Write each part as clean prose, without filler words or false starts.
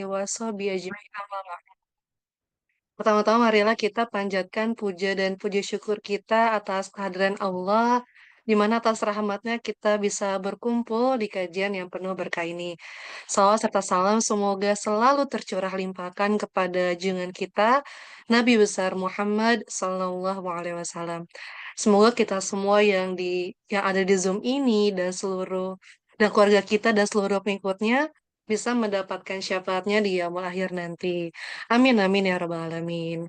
Wassabi ajmain. Pertama-tama marilah kita panjatkan puja dan puji syukur kita atas kehadiran Allah, di mana atas rahmatnya kita bisa berkumpul di kajian yang penuh berkah ini. Salawat serta salam semoga selalu tercurah limpahkan kepada junjungan kita, Nabi besar Muhammad Sallallahu Alaihi Wasallam. Semoga kita semua yang ada di Zoom ini dan keluarga kita dan seluruh pengikutnya bisa mendapatkan syafaatnya di yaumul akhir nanti. Amin, amin ya rabbal alamin.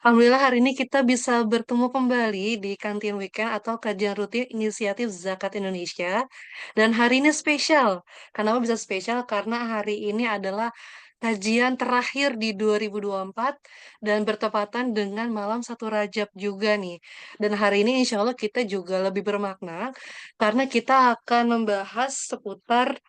Alhamdulillah hari ini kita bisa bertemu kembali di kantin weekend atau kajian rutin inisiatif Zakat Indonesia. Dan hari ini spesial. Kenapa bisa spesial? Karena hari ini adalah kajian terakhir di 2024 dan bertepatan dengan malam 1 Rajab juga nih. Dan hari ini insya Allah kita juga lebih bermakna karena kita akan membahas seputar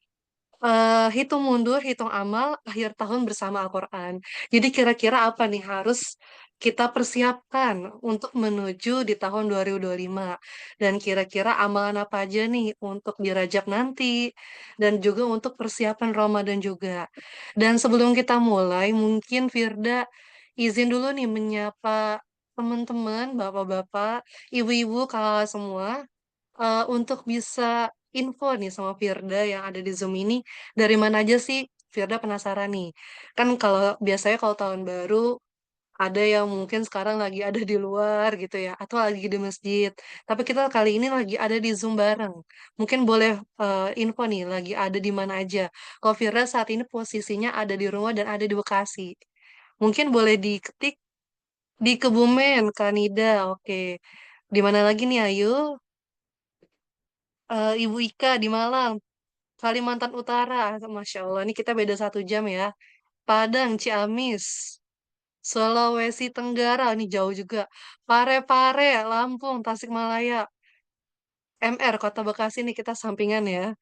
hitung mundur, hitung amal akhir tahun bersama Al-Quran. Jadi kira-kira apa nih harus kita persiapkan untuk menuju di tahun 2025? Dan kira-kira amalan apa aja nih untuk di Rajab nanti, dan juga untuk persiapan Ramadan juga. Dan sebelum kita mulai, mungkin Firda izin dulu nih menyapa teman-teman, bapak-bapak, ibu-ibu, kakak semua untuk bisa info nih sama Firda yang ada di Zoom ini, dari mana aja sih Firda penasaran nih. Kan biasanya kalau tahun baru ada yang mungkin sekarang lagi ada di luar gitu ya, atau lagi di masjid. Tapi kita kali ini lagi ada di Zoom bareng. Mungkin boleh info nih, lagi ada di mana aja. Kalau Firda saat ini posisinya ada di rumah dan ada di Bekasi. Mungkin boleh diketik di Kebumen, Kanida. Oke. Di mana lagi nih, ayo? Ibu Ika di Malang, Kalimantan Utara. Masya Allah, ini kita beda 1 jam ya. Padang, Ciamis, Sulawesi Tenggara, ini jauh juga. Parepare, Lampung, Tasikmalaya, MR, Kota Bekasi, ini kita sampingan ya.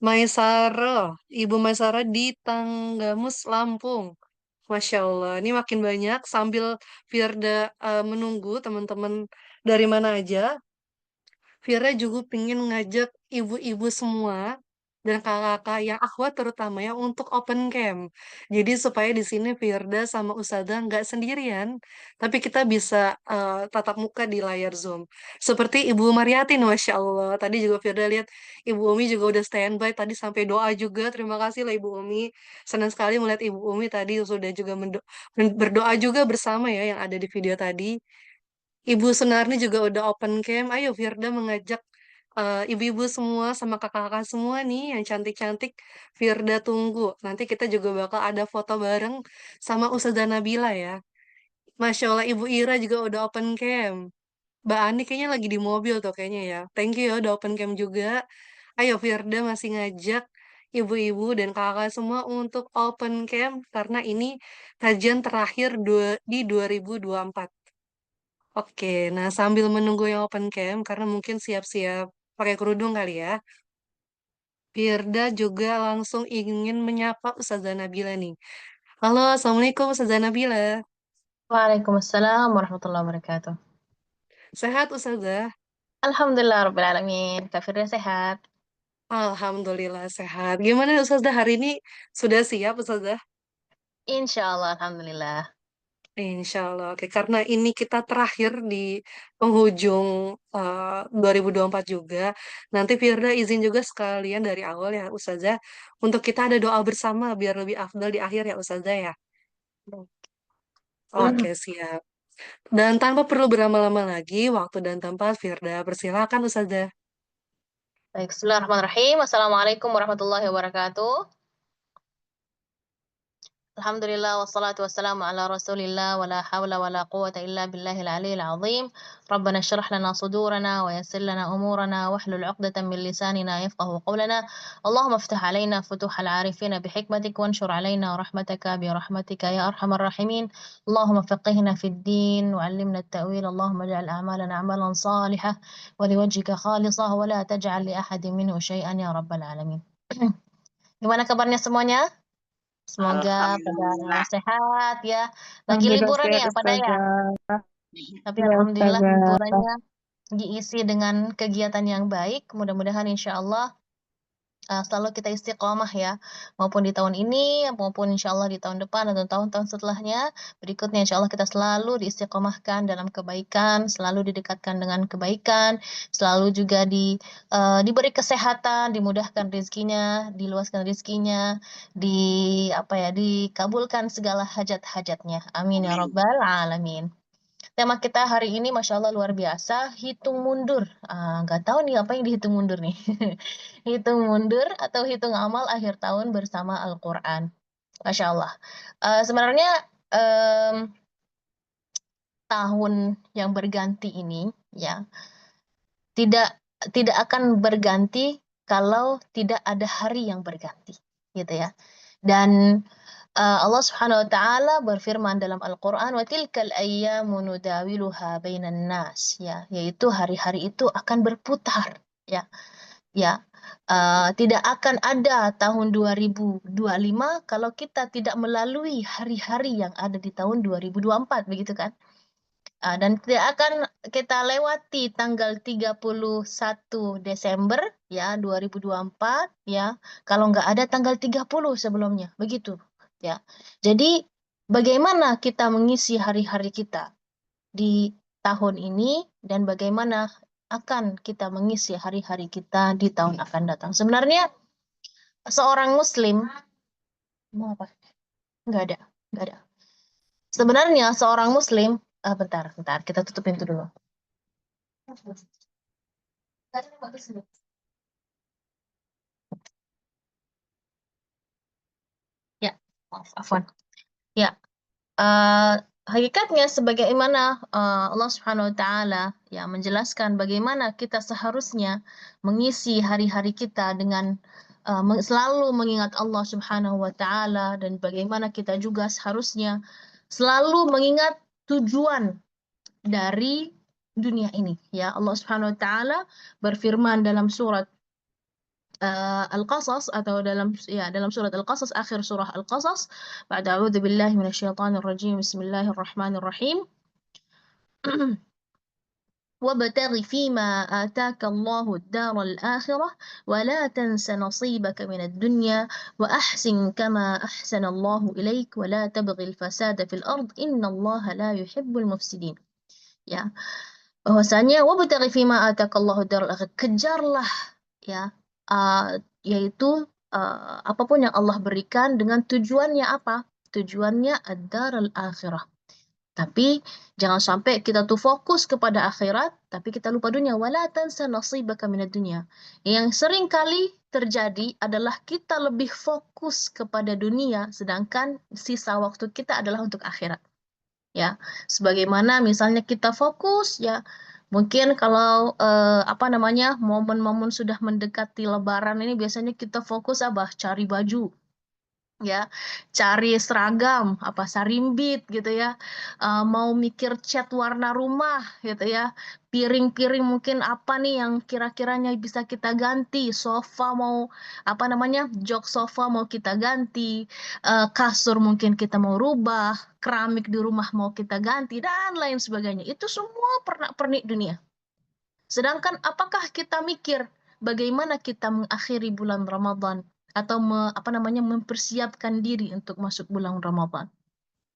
Maisaro, Ibu Maisaro di Tanggamus, Lampung. Masya Allah, ini makin banyak sambil Firda menunggu teman-teman dari mana aja. Vira juga pengen ngajak ibu-ibu semua dan kakak-kakak yang akhwat terutama ya untuk open camp. Jadi supaya di sini Firda sama Usada nggak sendirian, tapi kita bisa tatap muka di layar Zoom. Seperti Ibu Mariatin, Masya Allah. Tadi juga Firda lihat Ibu Umi juga udah standby tadi sampai doa juga. Terima kasih lah Ibu Umi. Senang sekali melihat Ibu Umi tadi sudah juga berdoa juga bersama ya yang ada di video tadi. Ibu Sunarni juga udah open camp. Ayo Firda mengajak ibu-ibu semua sama kakak-kakak semua nih yang cantik-cantik. Firda tunggu. Nanti kita juga bakal ada foto bareng sama Ustazah Nabila ya. Masya Allah Ibu Ira juga udah open camp. Mbak Ani kayaknya lagi di mobil tuh kayaknya ya. Thank you ya udah open camp juga. Ayo Firda masih ngajak ibu-ibu dan kakak semua untuk open camp karena ini kajian terakhir di 2024. Oke, nah sambil menunggu yang open cam, karena mungkin siap-siap pakai kerudung kali ya, Firda juga langsung ingin menyapa Ustazah Nabila nih. Halo, Assalamualaikum Ustazah Nabila. Waalaikumsalam warahmatullahi wabarakatuh. Sehat Ustazah? Alhamdulillah Rabbil Alamin. Kak Firda sehat. Alhamdulillah sehat. Gimana Ustazah hari ini? Sudah siap Ustazah? Insya Allah, Alhamdulillah. Insya Allah. Oke, karena ini kita terakhir di penghujung 2024 juga. Nanti Firda izin juga sekalian dari awal ya Ustazah, untuk kita ada doa bersama biar lebih afdal di akhir ya Ustazah ya. Oke, siap. Dan tanpa perlu berlama-lama lagi, waktu dan tempat Firda, persilakan Ustazah. Baik, Bismillahirrahmanirrahim. Assalamualaikum warahmatullahi wabarakatuh. Alhamdulillah wassalatu wassalamu ala rasulillah wa la hawla wa la quwwata illa billahil aliyyil azim. Rabbana shrah lana sudurana wa yassir lana umurana wahlul 'uqdatam min lisanina yafqahu qawlana. Allahumma iftah alaina futuhal 'arifina bihikmatik wanshur alaina rahmataka bi rahmatika ya arhamar rahimin. Allahumma faqihna fid din wa 'allimna at-ta'wil. Allahumma ij'al a'malana 'amalan salihah wa liwajhika khalisah wa la taj'al li ahadin minhu syai'an ya rabbal alamin. Gimana kabarnya semuanya? Semoga pada Alhamdulillah. sehat ya. Lagi Alhamdulillah liburan sehat ya pada ya. Ustazah. Tapi Ya alhamdulillah Ustazah. liburannya diisi dengan kegiatan yang baik. Mudah-mudahan insya Allah Selalu kita istiqomah ya, maupun di tahun ini, maupun insya Allah di tahun depan atau tahun-tahun setelahnya, berikutnya insya Allah kita selalu diistiqomahkan dalam kebaikan, selalu didekatkan dengan kebaikan, selalu juga diberi kesehatan, dimudahkan rezekinya, diluaskan rezekinya, apa ya, dikabulkan segala hajat-hajatnya. Amin ya rabbal alamin. Tema kita hari ini, Masya Allah, luar biasa. Hitung mundur. Nggak tahu nih apa yang dihitung mundur nih. Hitung mundur atau hitung amal akhir tahun bersama Al-Quran. Masya Allah. Sebenarnya em, tahun yang berganti ini ya tidak tidak akan berganti kalau tidak ada hari yang berganti, gitu ya. Dan Allah Subhanahu wa taala berfirman dalam Al-Qur'an, "Wa tilkal ayyamu nudawiluha bainan nas," ya, yaitu hari-hari itu akan berputar, ya. Ya. Tidak akan ada tahun 2025 kalau kita tidak melalui hari-hari yang ada di tahun 2024, begitu kan? Dan tidak akan kita lewati tanggal 31 Desember ya 2024 ya kalau nggak ada tanggal 30 sebelumnya begitu ya. Jadi bagaimana kita mengisi hari-hari kita di tahun ini dan bagaimana akan kita mengisi hari-hari kita di tahun akan datang. Sebenarnya seorang muslim mau apa? Nggak ada, nggak ada. Sebenarnya seorang muslim bentar, bentar, kita tutup pintu dulu. Ya, maaf, afwan. Ya, eh, hakikatnya sebagaimana Allah Subhanahu wa taala ya menjelaskan bagaimana kita seharusnya mengisi hari-hari kita dengan selalu mengingat Allah Subhanahu wa taala dan bagaimana kita juga seharusnya selalu mengingat tujuan dari dunia ini ya. Allah Subhanahu wa taala berfirman dalam surat Al-Qasas atau dalam surat Al-Qasas, akhir surah Al-Qasas, ba'da a'udzu billahi minasyaitonir rajim, bismillahirrahmanirrahim. وابتغ فيما آتاك الله الدار الآخرة ولا تنس نصيبك من الدنيا وأحسن كما أحسن الله إليك ولا تبغ الفساد في الأرض إن الله لا يحب المفسدين. Ya, bahwasanya wabtaghi fima atakallahu darul akhir, kejarlah ya yaitu apapun yang Allah berikan dengan tujuannya apa? Tujuannya ad-darul akhirah. Tapi jangan sampai kita tuh fokus kepada akhirat tapi kita lupa dunia. Wala tansa nasibaka minad dunya. Yang sering kali terjadi adalah kita lebih fokus kepada dunia sedangkan sisa waktu kita adalah untuk akhirat. Ya, sebagaimana misalnya kita fokus ya mungkin kalau apa namanya momen-momen sudah mendekati Lebaran ini biasanya kita fokus cari baju ya, cari seragam apa sarimbit gitu ya. Mau mikir cat warna rumah gitu ya, piring-piring mungkin apa nih yang kira-kiranya bisa kita ganti, sofa mau apa namanya jok sofa mau kita ganti, kasur mungkin kita mau rubah, keramik di rumah mau kita ganti dan lain sebagainya. Itu semua pernak-pernik dunia. Sedangkan apakah kita mikir bagaimana kita mengakhiri bulan Ramadan atau apa namanya mempersiapkan diri untuk masuk bulan Ramadan?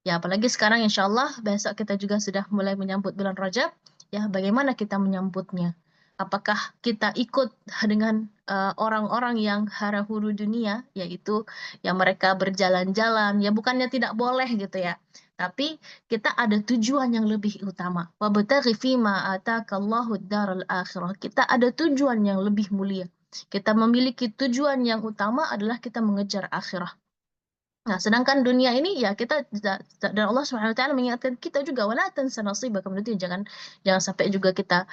Ya, apalagi sekarang insya Allah besok kita juga sudah mulai menyambut bulan Rajab. Ya, bagaimana kita menyambutnya? Apakah kita ikut dengan orang-orang yang hara huru dunia, yaitu yang mereka berjalan-jalan, ya bukannya tidak boleh gitu ya. Tapi kita ada tujuan yang lebih utama. Wabtaghi fima atakallahu daral akhirah. Kita ada tujuan yang lebih mulia. Kita memiliki tujuan yang utama adalah kita mengejar akhirah. Nah, sedangkan dunia ini ya kita dan Allah Subhanahu wa taala mengingatkan kita juga wala tansa nasibaka minad dunya. Jangan sampai juga kita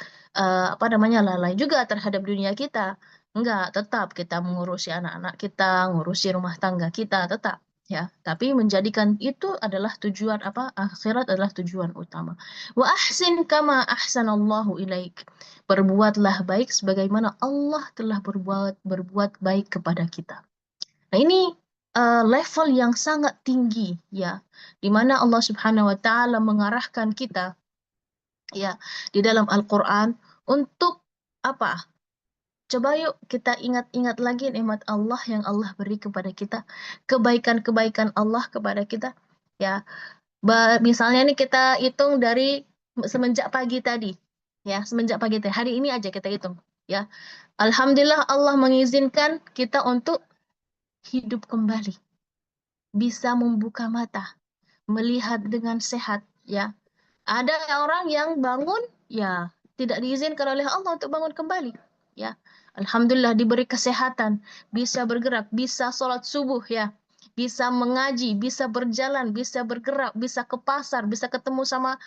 apa namanya lalai juga terhadap dunia kita. Enggak, tetap kita mengurusi anak-anak kita, ngurusi rumah tangga kita tetap ya. Tapi menjadikan itu adalah tujuan apa? Akhirat adalah tujuan utama. Wa ahsin kama ahsanallahu ilaik. Berbuatlah baik sebagaimana Allah telah berbuat baik kepada kita. Nah, ini level yang sangat tinggi ya, di mana Allah Subhanahu wa taala mengarahkan kita ya di dalam Al-Qur'an untuk apa? Coba yuk kita ingat-ingat lagi nikmat Allah yang Allah beri kepada kita, kebaikan-kebaikan Allah kepada kita. Ya, misalnya nih kita hitung dari semenjak pagi tadi. Ya, semenjak pagi tadi. Hari ini aja kita hitung. Ya, Alhamdulillah Allah mengizinkan kita untuk hidup kembali, bisa membuka mata, melihat dengan sehat. Ya, ada orang yang bangun, ya tidak diizinkan oleh Allah untuk bangun kembali. Ya, Alhamdulillah diberi kesehatan, bisa bergerak, bisa sholat subuh, ya, bisa mengaji, bisa berjalan, bisa bergerak, bisa ke pasar, bisa ketemu sama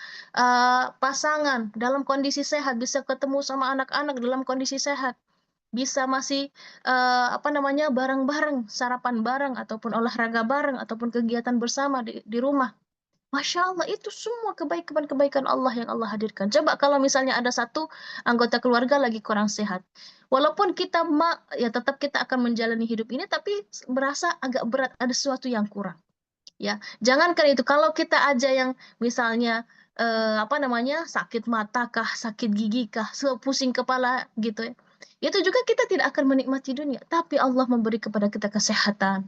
pasangan dalam kondisi sehat, bisa ketemu sama anak-anak dalam kondisi sehat, bisa masih apa namanya bareng-bareng, sarapan bareng ataupun olahraga bareng ataupun kegiatan bersama di rumah. Masya Allah, itu semua kebaikan-kebaikan Allah yang Allah hadirkan. Coba kalau misalnya ada satu anggota keluarga lagi kurang sehat. Walaupun kita ya tetap kita akan menjalani hidup ini, tapi merasa agak berat, ada sesuatu yang kurang. Ya, jangankan itu, kalau kita aja yang misalnya apa namanya sakit mata kah, sakit gigi kah, pusing kepala gitu ya. Itu juga kita tidak akan menikmati dunia, tapi Allah memberi kepada kita kesehatan.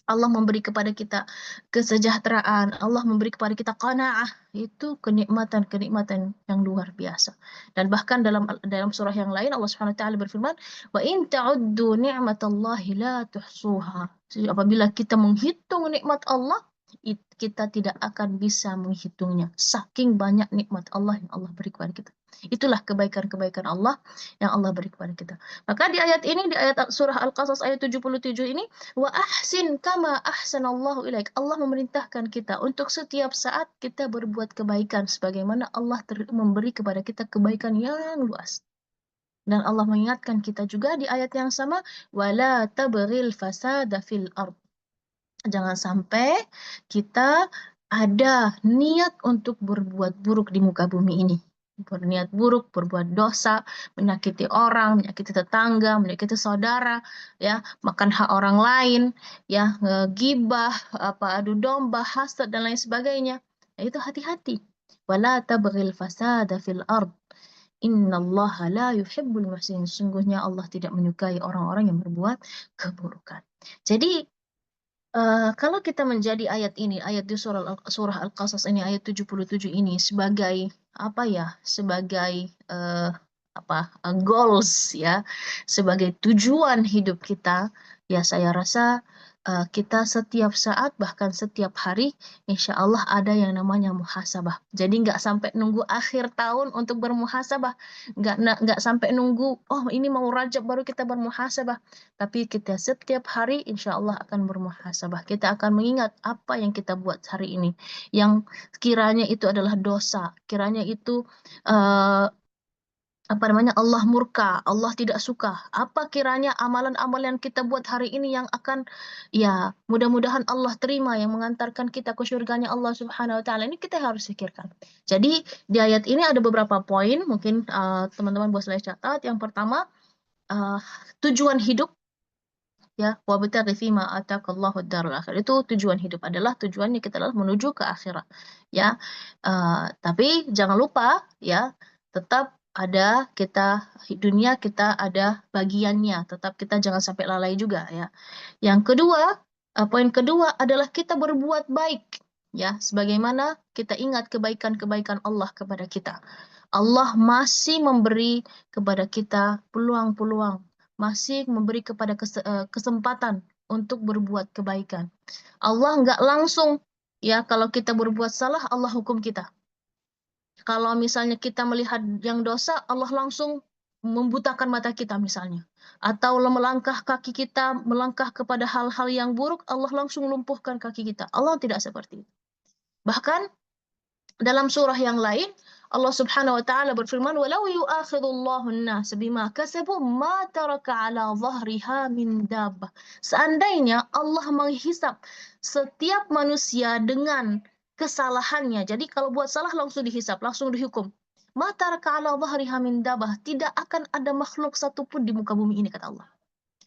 Allah memberi kepada kita kesejahteraan, Allah memberi kepada kita qanaah, itu kenikmatan-kenikmatan yang luar biasa. Dan bahkan dalam surah yang lain Allah Subhanahu wa taala berfirman, "Wa in ta'uddu ni'matallahi la tuhsuha." Jadi apabila kita menghitung nikmat Allah, kita tidak akan bisa menghitungnya. Saking banyak nikmat Allah yang Allah beri kepada kita. Itulah kebaikan-kebaikan Allah yang Allah beri kepada kita. Maka di ayat ini, di ayat surah Al-Qasas ayat 77 ini, wa ahsin kama ahsanallahu ilaik. Allah memerintahkan kita untuk setiap saat kita berbuat kebaikan sebagaimana Allah memberi kepada kita kebaikan yang luas. Dan Allah mengingatkan kita juga di ayat yang sama, wala tabghil fasada fil ard. Jangan sampai kita ada niat untuk berbuat buruk di muka bumi ini. Berniat buruk, berbuat dosa, menyakiti orang, menyakiti tetangga, menyakiti saudara, ya, makan hak orang lain, ya, gibah, apa adu domba, hasad dan lain sebagainya. Nah, itu hati-hati. Wala tabghil fasada fil ard. Innallaha la yuhibbul muhsinin. Sungguhnya Allah tidak menyukai orang-orang yang berbuat keburukan. Jadi kalau kita menjadi ayat ini, ayat di surah Al-Qasas ini, ayat 77 ini sebagai apa ya? Sebagai apa? Goals ya, sebagai tujuan hidup kita, ya saya rasa kita setiap saat bahkan setiap hari insya Allah ada yang namanya muhasabah. Jadi nggak sampai nunggu akhir tahun untuk bermuhasabah, nggak sampai nunggu oh ini mau Rajab baru kita bermuhasabah. Tapi kita setiap hari insya Allah akan bermuhasabah. Kita akan mengingat apa yang kita buat hari ini. Yang kiranya itu adalah dosa. Kiranya itu apa namanya Allah murka, Allah tidak suka. Apa kiranya amalan-amalan kita buat hari ini yang akan ya mudah-mudahan Allah terima yang mengantarkan kita ke surganya Allah Subhanahu wa taala. Ini kita harus pikirkan. Jadi di ayat ini ada beberapa poin mungkin teman-teman boleh catat. Yang pertama tujuan hidup ya wabtaghi fima ataqallahu ad-darul akhir, itu tujuan hidup adalah tujuannya kita adalah menuju ke akhirat ya. Tapi jangan lupa ya tetap ada kita dunia kita ada bagiannya, tetap kita jangan sampai lalai juga ya. Yang kedua, poin kedua adalah kita berbuat baik ya, sebagaimana kita ingat kebaikan-kebaikan Allah kepada kita. Allah masih memberi kepada kita peluang-peluang, masih memberi kepada kesempatan untuk berbuat kebaikan. Allah nggak langsung ya kalau kita berbuat salah Allah hukum kita. Kalau misalnya kita melihat yang dosa, Allah langsung membutakan mata kita misalnya. Atau melangkah kaki kita, melangkah kepada hal-hal yang buruk, Allah langsung lumpuhkan kaki kita. Allah tidak seperti itu. Bahkan dalam surah yang lain, Allah Subhanahu wa taala berfirman, "Walau yu'akhidullahu an-nas bima kasabu ma taraka 'ala dhahriha min dabbah." Seandainya Allah menghisap setiap manusia dengan kesalahannya. Jadi kalau buat salah langsung dihisap, langsung dihukum. Ma taraka 'ala dhahriha min dabbah. Tidak akan ada makhluk satupun di muka bumi ini kata Allah.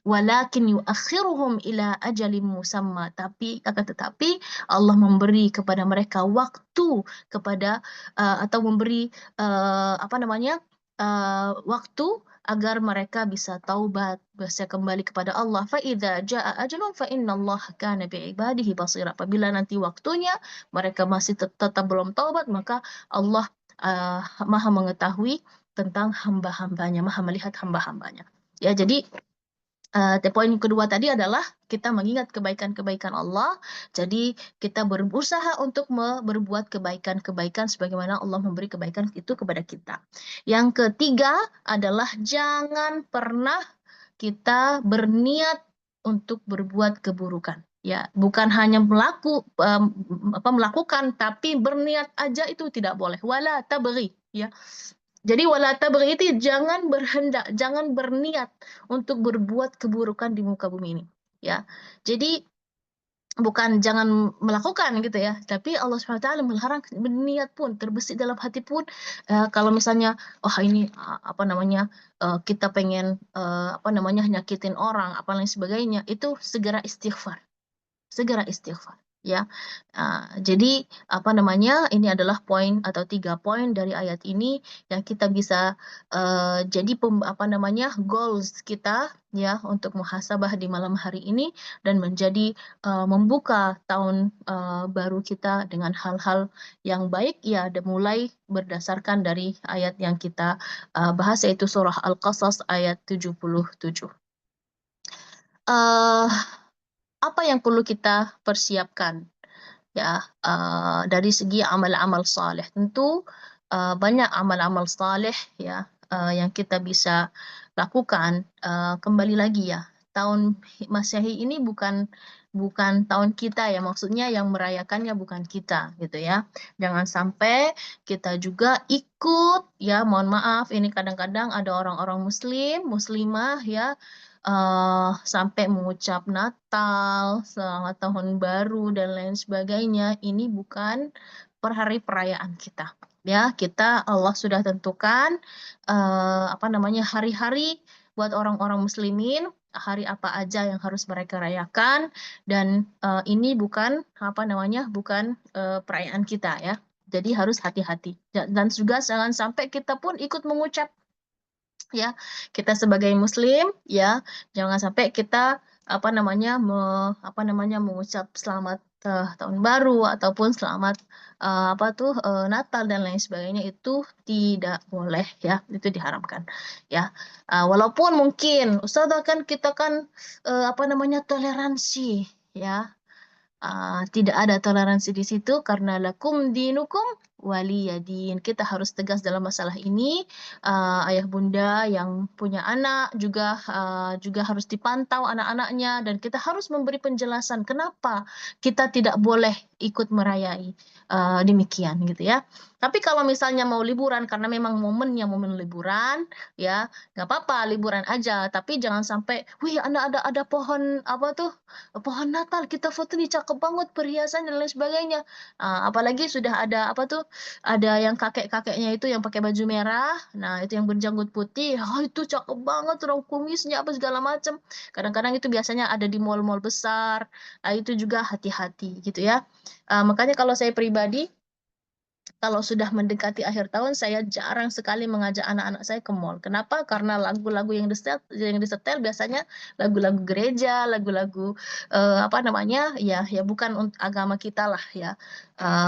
Walakin yuakhiruhum ila ajalin musamma. Akan tetapi Allah memberi kepada mereka waktu kepada atau memberi apa namanya waktu agar mereka bisa taubat, bisa kembali kepada Allah. Fa idza jaa ajalun fa innallaha kana bi'ibadihi basira. Apabila nanti waktunya mereka masih tetap belum taubat, maka Allah Maha mengetahui tentang hamba-hambanya, Maha melihat hamba-hambanya. Ya, jadi poin kedua tadi adalah kita mengingat kebaikan-kebaikan Allah. Jadi kita berusaha untuk berbuat kebaikan-kebaikan sebagaimana Allah memberi kebaikan itu kepada kita. Yang ketiga adalah jangan pernah kita berniat untuk berbuat keburukan. Ya, bukan hanya melakukan, tapi berniat aja itu tidak boleh. Wala tabghi, ya. Jadi wala tabghi itu jangan berhendak, jangan berniat untuk berbuat keburukan di muka bumi ini. Ya. Jadi bukan jangan melakukan gitu ya, tapi Allah Subhanahu wa taala melarang berniat pun, terbesit dalam hati pun kalau misalnya ini apa namanya kita pengen apa namanya nyakitin orang apa lain sebagainya, itu segera istighfar ya. Jadi apa namanya ini adalah poin atau 3 poin dari ayat ini yang kita bisa jadi apa namanya goals kita ya untuk muhasabah di malam hari ini dan menjadi membuka tahun baru kita dengan hal-hal yang baik ya, mulai berdasarkan dari ayat yang kita bahas yaitu surah Al-Qasas ayat 77. Uh, apa yang perlu kita persiapkan ya dari segi amal-amal saleh? Tentu banyak amal-amal saleh ya yang kita bisa lakukan. Kembali lagi ya, tahun Masehi ini bukan tahun kita ya, maksudnya yang merayakannya bukan kita gitu ya. Jangan sampai kita juga ikut ya, mohon maaf ini kadang-kadang ada orang-orang muslimah ya sampai mengucap Natal, Selamat Tahun Baru dan lain sebagainya. Ini bukan per hari perayaan kita. Ya, Allah sudah tentukan apa namanya hari-hari buat orang-orang muslimin, hari apa aja yang harus mereka rayakan dan ini bukan apa namanya bukan perayaan kita ya. Jadi harus hati-hati dan juga jangan sampai kita pun ikut mengucap ya. Kita sebagai muslim ya jangan sampai kita apa namanya mengucap selamat tahun baru ataupun selamat Natal dan lain sebagainya, itu tidak boleh ya, itu diharamkan ya. Walaupun mungkin Ustazah kan kita kan toleransi ya. Tidak ada toleransi di situ karena lakum dinukum waliyadin. Kita harus tegas dalam masalah ini. Ayah bunda yang punya anak juga harus dipantau anak-anaknya dan kita harus memberi penjelasan kenapa kita tidak boleh ikut merayai demikian gitu ya. Tapi kalau misalnya mau liburan karena memang momennya momen liburan ya, nggak apa-apa liburan aja. Tapi jangan sampai, wih ada pohon pohon Natal kita foto nih cakep banget perhiasan dan lain sebagainya. Apalagi sudah ada ada yang kakek-kakeknya itu yang pakai baju merah, nah itu yang berjanggut putih, itu cakep banget orang kumisnya apa segala macam. Kadang-kadang itu biasanya ada di mall-mall besar. Itu juga hati-hati gitu ya. Makanya kalau saya pribadi kalau sudah mendekati akhir tahun, saya jarang sekali mengajak anak-anak saya ke mall. Kenapa? Karena lagu-lagu yang disetel biasanya lagu-lagu gereja, lagu-lagu apa namanya, ya bukan agama kita lah ya.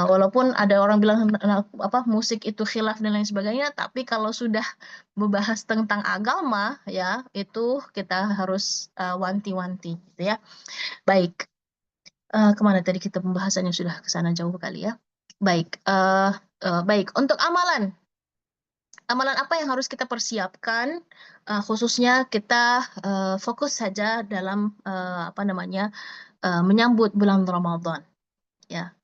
Walaupun ada orang bilang musik itu khilaf dan lain sebagainya, tapi kalau sudah membahas tentang agama ya, itu kita harus wanti-wanti, gitu ya. Baik. Kemana tadi kita pembahasannya sudah ke sana jauh kali ya. Baik, baik. Untuk amalan apa yang harus kita persiapkan? Khususnya kita fokus saja dalam menyambut bulan Ramadan. Ya,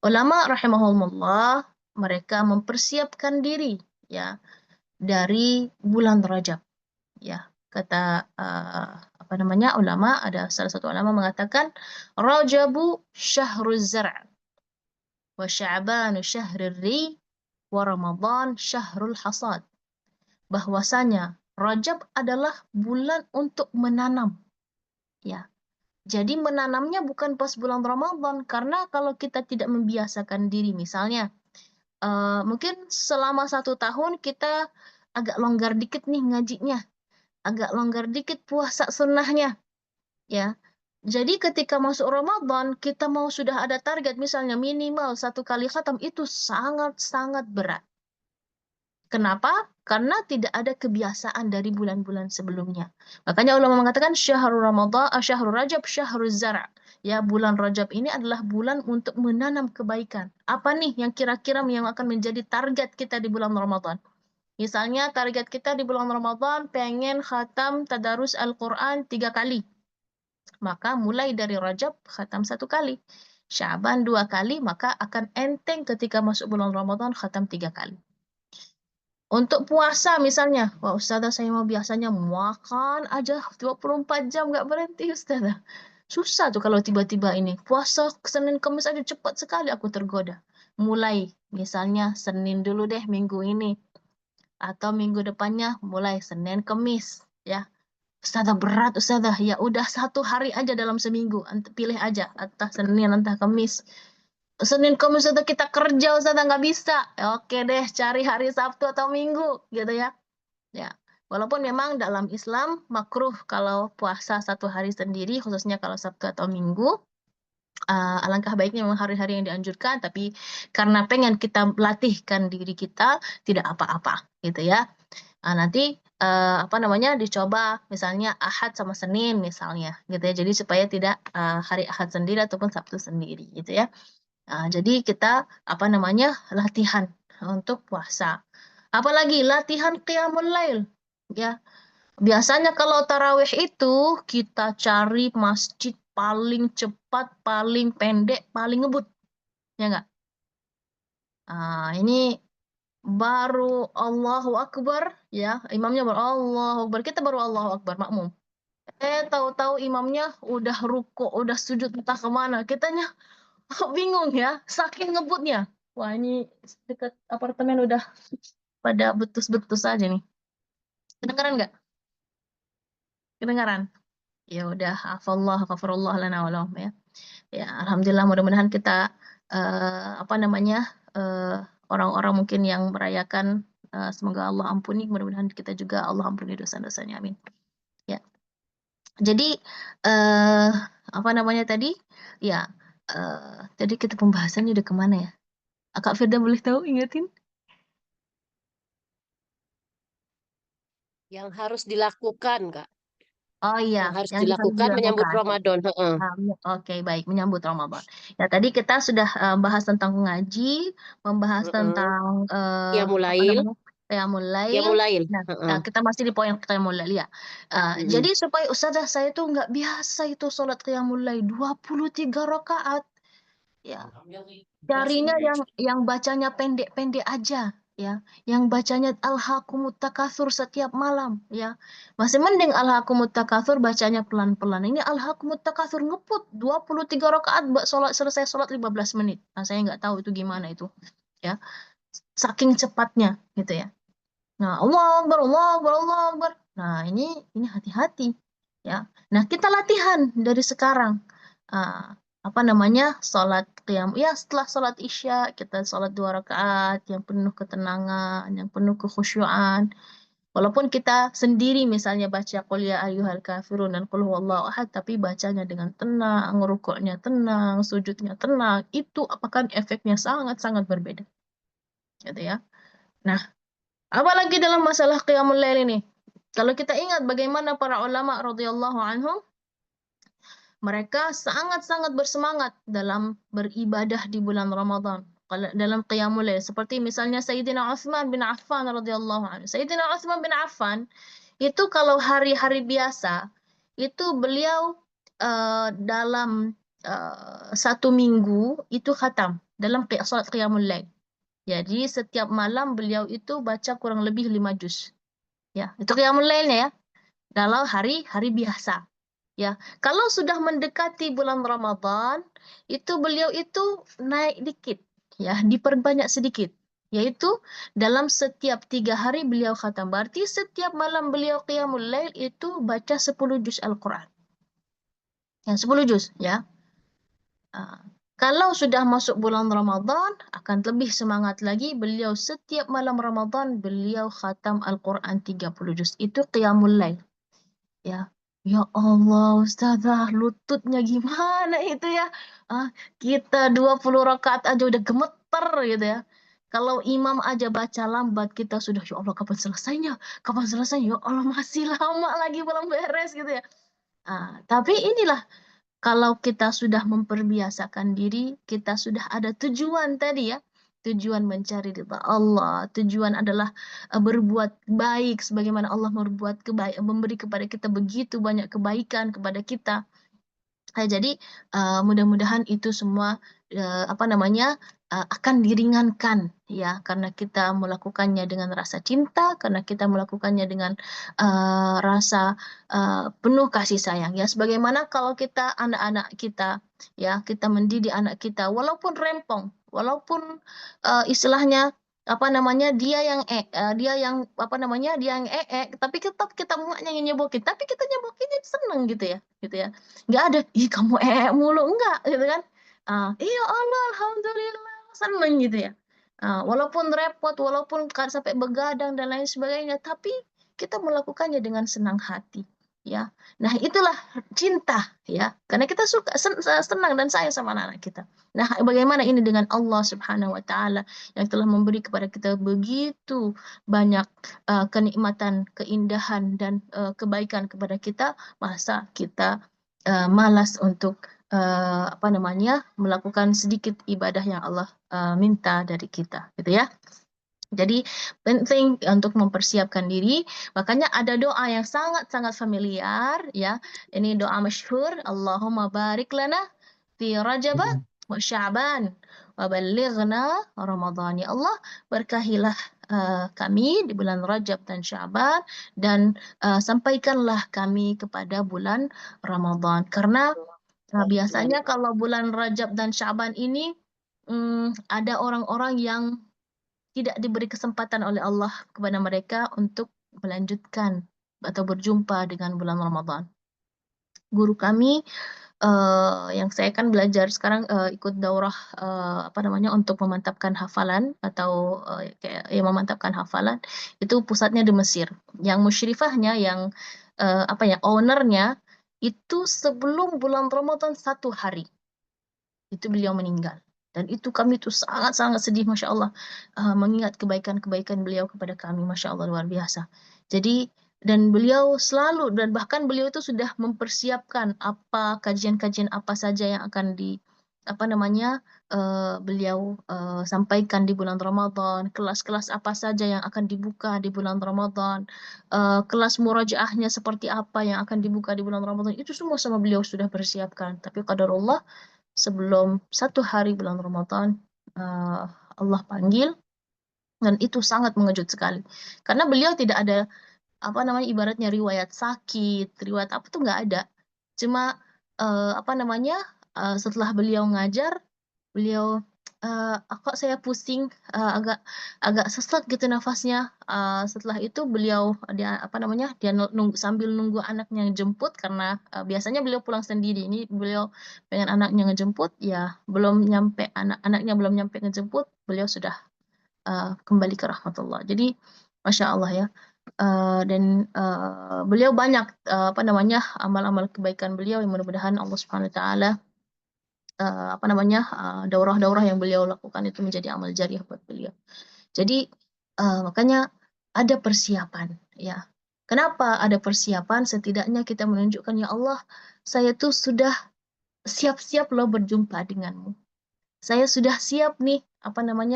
ulama rahimahumullah mereka mempersiapkan diri ya dari bulan Rajab. Ya, kata ulama, ada salah satu ulama mengatakan Rajabu syahruz zar' wa sya'banu syahrir ri wa Ramadan syahrul hasad. Bahwasanya Rajab adalah bulan untuk menanam. Ya. Jadi menanamnya bukan pas bulan Ramadan, karena kalau kita tidak membiasakan diri, misalnya mungkin selama 1 tahun kita agak longgar dikit nih ngajinya, agak longgar dikit puasa sunnahnya, ya. Jadi ketika masuk Ramadan, kita mau sudah ada target misalnya minimal 1 kali khatam itu sangat-sangat berat. Kenapa? Karena tidak ada kebiasaan dari bulan-bulan sebelumnya. Makanya ulama mengatakan syahrul Ramadan, syahrul Rajab, syahrul zara'. Ya, bulan Rajab ini adalah bulan untuk menanam kebaikan. Apa nih yang kira-kira yang akan menjadi target kita di bulan Ramadan? Misalnya target kita di bulan Ramadan pengen khatam tadarus Al-Quran 3 kali. Maka mulai dari Rajab khatam 1 kali. Syaban 2 kali, maka akan enteng ketika masuk bulan Ramadan khatam 3 kali. Untuk puasa misalnya, wah Ustazah saya mau biasanya makan aja 24 jam nggak berhenti Ustazah. Susah tuh kalau tiba-tiba ini. Puasa Senin Kamis aja cepat sekali aku tergoda. Mulai misalnya Senin dulu deh minggu ini. Atau minggu depannya mulai Senin Kamis. Ya, Ustazah berat Ustazah. Ya udah 1 hari aja dalam seminggu. Pilih aja. Entah Senin, entah Kamis. Senin Kamis itu kita kerja Ustazah nggak bisa. Oke deh, cari hari Sabtu atau Minggu gitu ya. Ya, walaupun memang dalam Islam makruh kalau puasa 1 hari sendiri, khususnya kalau Sabtu atau Minggu. Alangkah baiknya memang hari-hari yang dianjurkan, tapi karena pengen kita latihkan diri kita, tidak apa-apa gitu ya. Nanti apa namanya dicoba misalnya Ahad sama Senin misalnya gitu ya. Jadi supaya tidak hari Ahad sendiri ataupun Sabtu sendiri gitu ya. Jadi kita apa namanya latihan untuk puasa. Apalagi latihan qiyamul lail. Ya, biasanya kalau tarawih itu kita cari masjid paling cepat, paling pendek, paling ngebut. Ya enggak? Ini baru Allahu Akbar ya, imamnya baru Allahu Akbar, kita baru Allahu Akbar makmum. Tahu-tahu imamnya udah ruku, udah sujud entah kemana. Kitanya bingung ya, saking ngebutnya. Wah, ini dekat apartemen udah pada betus-betus aja nih. Kedengaran nggak? Kedengaran? Ya udah, hafallah, ghafurullah lana wa lahum ya. Ya, alhamdulillah mudah-mudahan kita apa namanya? eh, orang-orang mungkin yang merayakan semoga Allah ampuni, mudah-mudahan kita juga Allah ampuni dosa-dosanya. Amin. Ya. Jadi eh apa namanya tadi? Ya, jadi kita pembahasannya udah kemana ya? Kak Firda boleh tahu ingetin? Yang harus dilakukan, Kak. Oh iya, Yang harus yang harus dilakukan menyambut dilakukan. Ramadan. Heeh. Oke, baik, menyambut Ramadan. Ya, tadi kita sudah bahas tentang ngaji, membahas Heeh. tentang apa Qiyamulail, namanya? Qiyamul Lail. Qiyamulail. Nah, Heeh. kita masih di poin Qiyamul Lail ya. Jadi Mm-mm. supaya Ustazah saya tuh nggak biasa itu sholat Qiyamul Lail 23 rakaat. Ya, carinya yang bacanya pendek-pendek aja ya, yang bacanya Alhaakumut Takatsur setiap malam ya. Masih mending Alhaakumut Takatsur bacanya pelan-pelan. Ini Alhaakumut Takatsur ngeput 23 rakaat sholat selesai sholat 15 menit. Saya nggak tahu itu gimana itu ya. Saking cepatnya gitu ya. Nah, Allah Akbar, Allah Akbar, Allah Akbar. Nah, ini hati-hati ya. Nah, kita latihan dari sekarang. Ah, apa namanya? Salat qiyam. Ya, setelah salat Isya kita salat 2 rakaat yang penuh ketenangan, yang penuh kekhusyuan. Walaupun kita sendiri misalnya baca qul ya ayyuhal kafirun dan qul huwallahu ahad tapi bacanya dengan tenang, rukuknya tenang, sujudnya tenang, itu apakah efeknya sangat-sangat berbeda. Gitu ya. Nah, apalagi dalam masalah qiyamul lail ini. Kalau kita ingat bagaimana para ulama radhiyallahu anhum, mereka sangat-sangat bersemangat dalam beribadah di bulan Ramadan. Kalau dalam qiyamul lail seperti misalnya Sayyidina Utsman bin Affan radhiyallahu anhu. Sayyidina Utsman bin Affan itu kalau hari-hari biasa itu beliau dalam 1 minggu itu khatam dalam salat qiyamul lail. Jadi setiap malam beliau itu baca kurang lebih 5 juz. Ya, itu qiyamul lailnya ya. Dalam hari-hari biasa. Ya, kalau sudah mendekati bulan Ramadan, itu beliau itu naik dikit, ya, diperbanyak sedikit. Yaitu dalam setiap 3 hari beliau khatam. Berarti setiap malam beliau qiyamul lail itu baca 10 juz Al-Quran. Yang 10 juz, ya. Kalau sudah masuk bulan Ramadan, akan lebih semangat lagi. Beliau setiap malam Ramadan, beliau khatam Al-Quran 30 juz. Itu qiyamul lail. Ya, ya Allah, Ustazah, lututnya gimana itu ya? Kita 20 rakaat aja udah gemeter gitu ya. Kalau imam aja baca lambat, kita sudah, ya Allah, kapan selesainya? Kapan selesainya? Ya Allah, masih lama lagi belum beres gitu ya. Tapi inilah, kalau kita sudah memperbiasakan diri, kita sudah ada tujuan tadi ya. Tujuan mencari ridha Allah, tujuan adalah berbuat baik sebagaimana Allah memberi kepada kita begitu banyak kebaikan kepada kita. Jadi mudah-mudahan itu semua akan diringankan ya, karena kita melakukannya dengan rasa cinta, karena kita melakukannya dengan rasa penuh kasih sayang ya. Sebagaimana kalau kita anak-anak kita ya, kita mendidik anak kita walaupun rempong, walaupun istilahnya dia yang tapi tetap kita emaknya yang nyebokin, tapi kita nyebokinnya seneng gitu ya. Nggak ada, ih kamu mulu, enggak gitu kan. Iya Allah, alhamdulillah, seneng gitu ya. Walaupun repot, walaupun sampai begadang dan lain sebagainya, tapi kita melakukannya dengan senang hati ya. Nah itulah cinta ya, karena kita suka senang dan sayang sama anak-anak kita. Nah bagaimana ini dengan Allah Subhanahu Wa Taala yang telah memberi kepada kita begitu banyak kenikmatan, keindahan dan kebaikan kepada kita, masa kita malas untuk melakukan sedikit ibadah yang Allah minta dari kita, gitu ya. Jadi penting untuk mempersiapkan diri. Makanya ada doa yang sangat-sangat familiar ya. Ini doa masyhur, Allahumma barik lana fi Rajab wa Sya'ban wa ballighna Ramadan. Ya Allah, berkahilah kami di bulan Rajab dan Sya'ban, dan sampaikanlah kami kepada bulan Ramadan. Karena biasanya kalau bulan Rajab dan Sya'ban ini ada orang-orang yang tidak diberi kesempatan oleh Allah kepada mereka untuk melanjutkan atau berjumpa dengan bulan Ramadan. Guru kami yang saya kan belajar sekarang ikut daurah untuk memantapkan hafalan atau memantapkan hafalan, itu pusatnya di Mesir. Yang musyrifahnya, yang ownernya itu sebelum bulan Ramadan 1 hari itu beliau meninggal. Dan itu kami tuh sangat-sangat sedih, Masya Allah, mengingat kebaikan-kebaikan beliau kepada kami, Masya Allah, luar biasa. Jadi, dan beliau selalu, dan bahkan beliau itu sudah mempersiapkan apa kajian-kajian apa saja yang akan beliau sampaikan di bulan Ramadan, kelas-kelas apa saja yang akan dibuka di bulan Ramadan, kelas murajaahnya seperti apa yang akan dibuka di bulan Ramadan, itu semua sama beliau sudah persiapkan. Tapi qadarullah, sebelum 1 hari bulan Ramadan, Allah panggil, dan itu sangat mengejut sekali. Karena beliau tidak ada ibaratnya riwayat sakit, riwayat apa tuh nggak ada. Cuma setelah beliau ngajar, beliau kok saya pusing, agak sesak gitu nafasnya. Setelah itu beliau dia sambil nunggu anaknya jemput, karena biasanya beliau pulang sendiri. Ini beliau pengen anaknya ngejemput, ya belum nyampe, anaknya belum nyampe ngejemput, beliau sudah kembali ke rahmatullah. Jadi Masya Allah ya. Dan beliau banyak amal-amal kebaikan beliau yang mudah-mudahan Allah Subhanahu Wa Taala daurah-daurah yang beliau lakukan itu menjadi amal jariah buat beliau. Jadi makanya ada persiapan ya. Kenapa ada persiapan? Setidaknya kita menunjukkan, ya Allah, saya tuh sudah siap-siap loh berjumpa denganmu. Saya sudah siap nih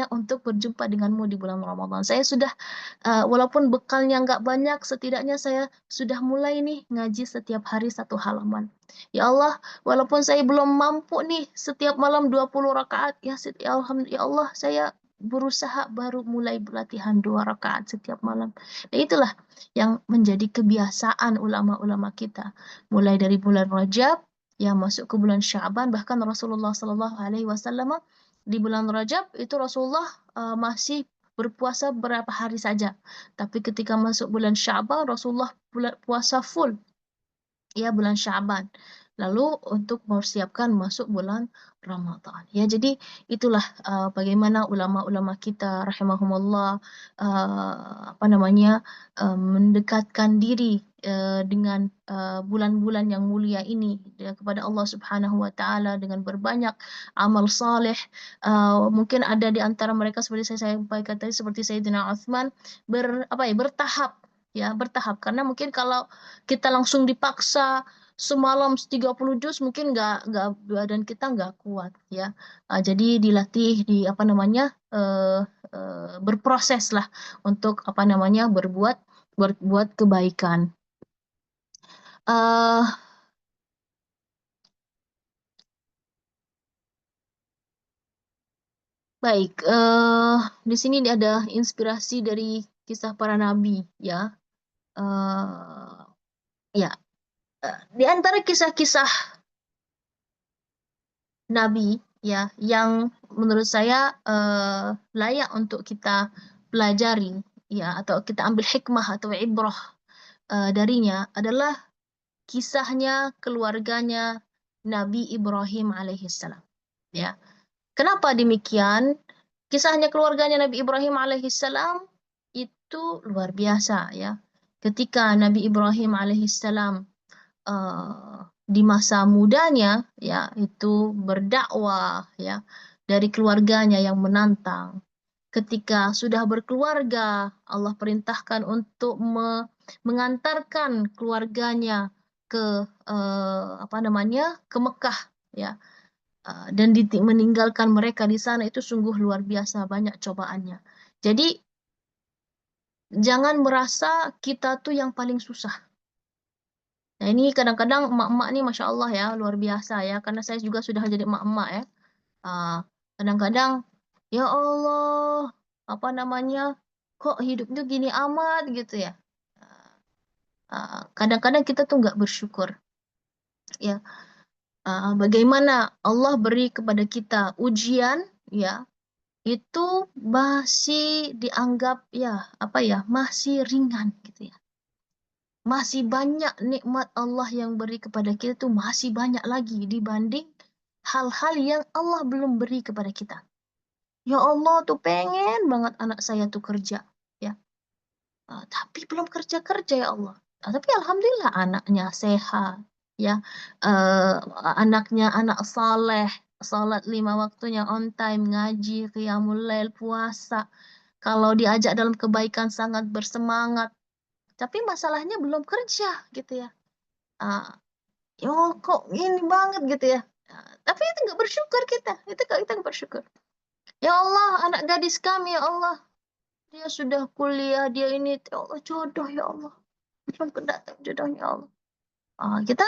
untuk berjumpa denganmu di bulan Ramadan. Saya sudah walaupun bekalnya nggak banyak, setidaknya saya sudah mulai nih ngaji setiap hari 1 halaman. Ya Allah, walaupun saya belum mampu nih setiap malam 20 rakaat, ya alhamdulillah, ya Allah, saya berusaha baru mulai latihan 2 rakaat setiap malam. Dan itulah yang menjadi kebiasaan ulama-ulama kita. Mulai dari bulan Rajab yang masuk ke bulan Sya'ban, bahkan Rasulullah Shallallahu Alaihi Wasallam di bulan Rajab itu Rasulullah masih berpuasa berapa hari saja. Tapi ketika masuk bulan Sya'ban, Rasulullah puasa full. Ya, bulan Sya'ban. lalu untuk mempersiapkan masuk bulan Ramadan. Ya, jadi itulah bagaimana ulama-ulama kita rahimahumullah mendekatkan diri dengan bulan-bulan yang mulia ini kepada Allah Subhanahu wa taala dengan berbanyak amal saleh. Mungkin ada di antara mereka seperti saya sampaikan tadi seperti Sayyidina Utsman bertahap, ya, bertahap, karena mungkin kalau kita langsung dipaksa semalam 30 juz mungkin nggak badan kita nggak kuat, ya. Jadi dilatih di berproses lah untuk berbuat kebaikan. eh Baik, di sini ada inspirasi dari kisah para nabi, ya. Ya, di antara kisah-kisah nabi, ya, yang menurut saya layak untuk kita pelajari, ya, atau kita ambil hikmah atau ibrah darinya adalah kisahnya keluarganya Nabi Ibrahim alaihissalam, ya. Kenapa demikian? Kisahnya keluarganya Nabi Ibrahim alaihissalam itu luar biasa, ya. Ketika Nabi Ibrahim alaihissalam di masa mudanya, ya, itu berdakwah, ya, dari keluarganya yang menantang. Ketika sudah berkeluarga, Allah perintahkan untuk mengantarkan keluarganya ke ke Mekah, ya. Dan meninggalkan mereka di sana itu sungguh luar biasa banyak cobaannya. Jadi jangan merasa kita tuh yang paling susah. Nah, ini kadang-kadang emak-emak nih Masya Allah ya, luar biasa ya, karena saya juga sudah jadi emak-emak ya. Kadang-kadang, ya Allah, kok hidupnya gini amat gitu ya. Kadang-kadang kita tuh nggak bersyukur. Ya, bagaimana Allah beri kepada kita ujian, ya, itu masih dianggap masih ringan gitu ya. Masih banyak nikmat Allah yang beri kepada kita tuh masih banyak lagi dibanding hal-hal yang Allah belum beri kepada kita. Ya Allah tuh pengen banget anak saya tuh kerja, ya. Tapi belum kerja-kerja ya Allah. Tapi alhamdulillah anaknya sehat, ya. Anaknya anak saleh, salat 5 waktunya on time, ngaji, qiyamul lail, puasa. Kalau diajak dalam kebaikan sangat bersemangat. Tapi masalahnya belum kerja gitu ya. Uh, kok ini banget gitu ya. Tapi itu nggak bersyukur kita. Kita nggak bersyukur. Ya Allah, anak gadis kami, ya Allah. Dia sudah kuliah, dia ini, ya Allah, jodoh, ya Allah. Belum kedatang jodohnya, ya Allah. Kita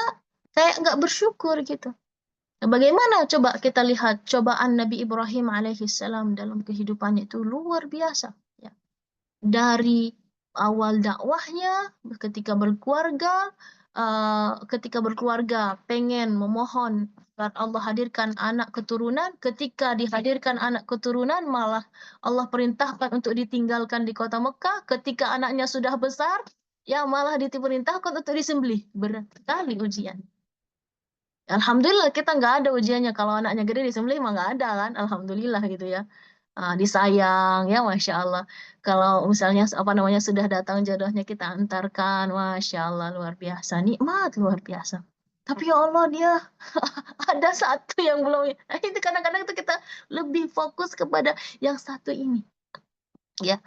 kayak nggak bersyukur gitu. Nah, bagaimana coba kita lihat cobaan Nabi Ibrahim alaihissalam dalam kehidupannya itu luar biasa. Ya. Dari awal dakwahnya, ketika berkeluarga pengen memohon agar Allah hadirkan anak keturunan, ketika dihadirkan anak keturunan malah Allah perintahkan untuk ditinggalkan di kota Mekah, ketika anaknya sudah besar, ya malah diperintahkan untuk disembelih. Berat sekali ujian. Alhamdulillah kita nggak ada ujiannya, kalau anaknya gede disembelih mah nggak ada kan, alhamdulillah gitu ya. Disayang ya, Masya Allah. Kalau misalnya sudah datang jodohnya kita antarkan, Masya Allah, luar biasa, nikmat luar biasa. Tapi ya Allah, dia ada satu yang belum. Itu kadang-kadang itu kita lebih fokus kepada yang satu ini, ya.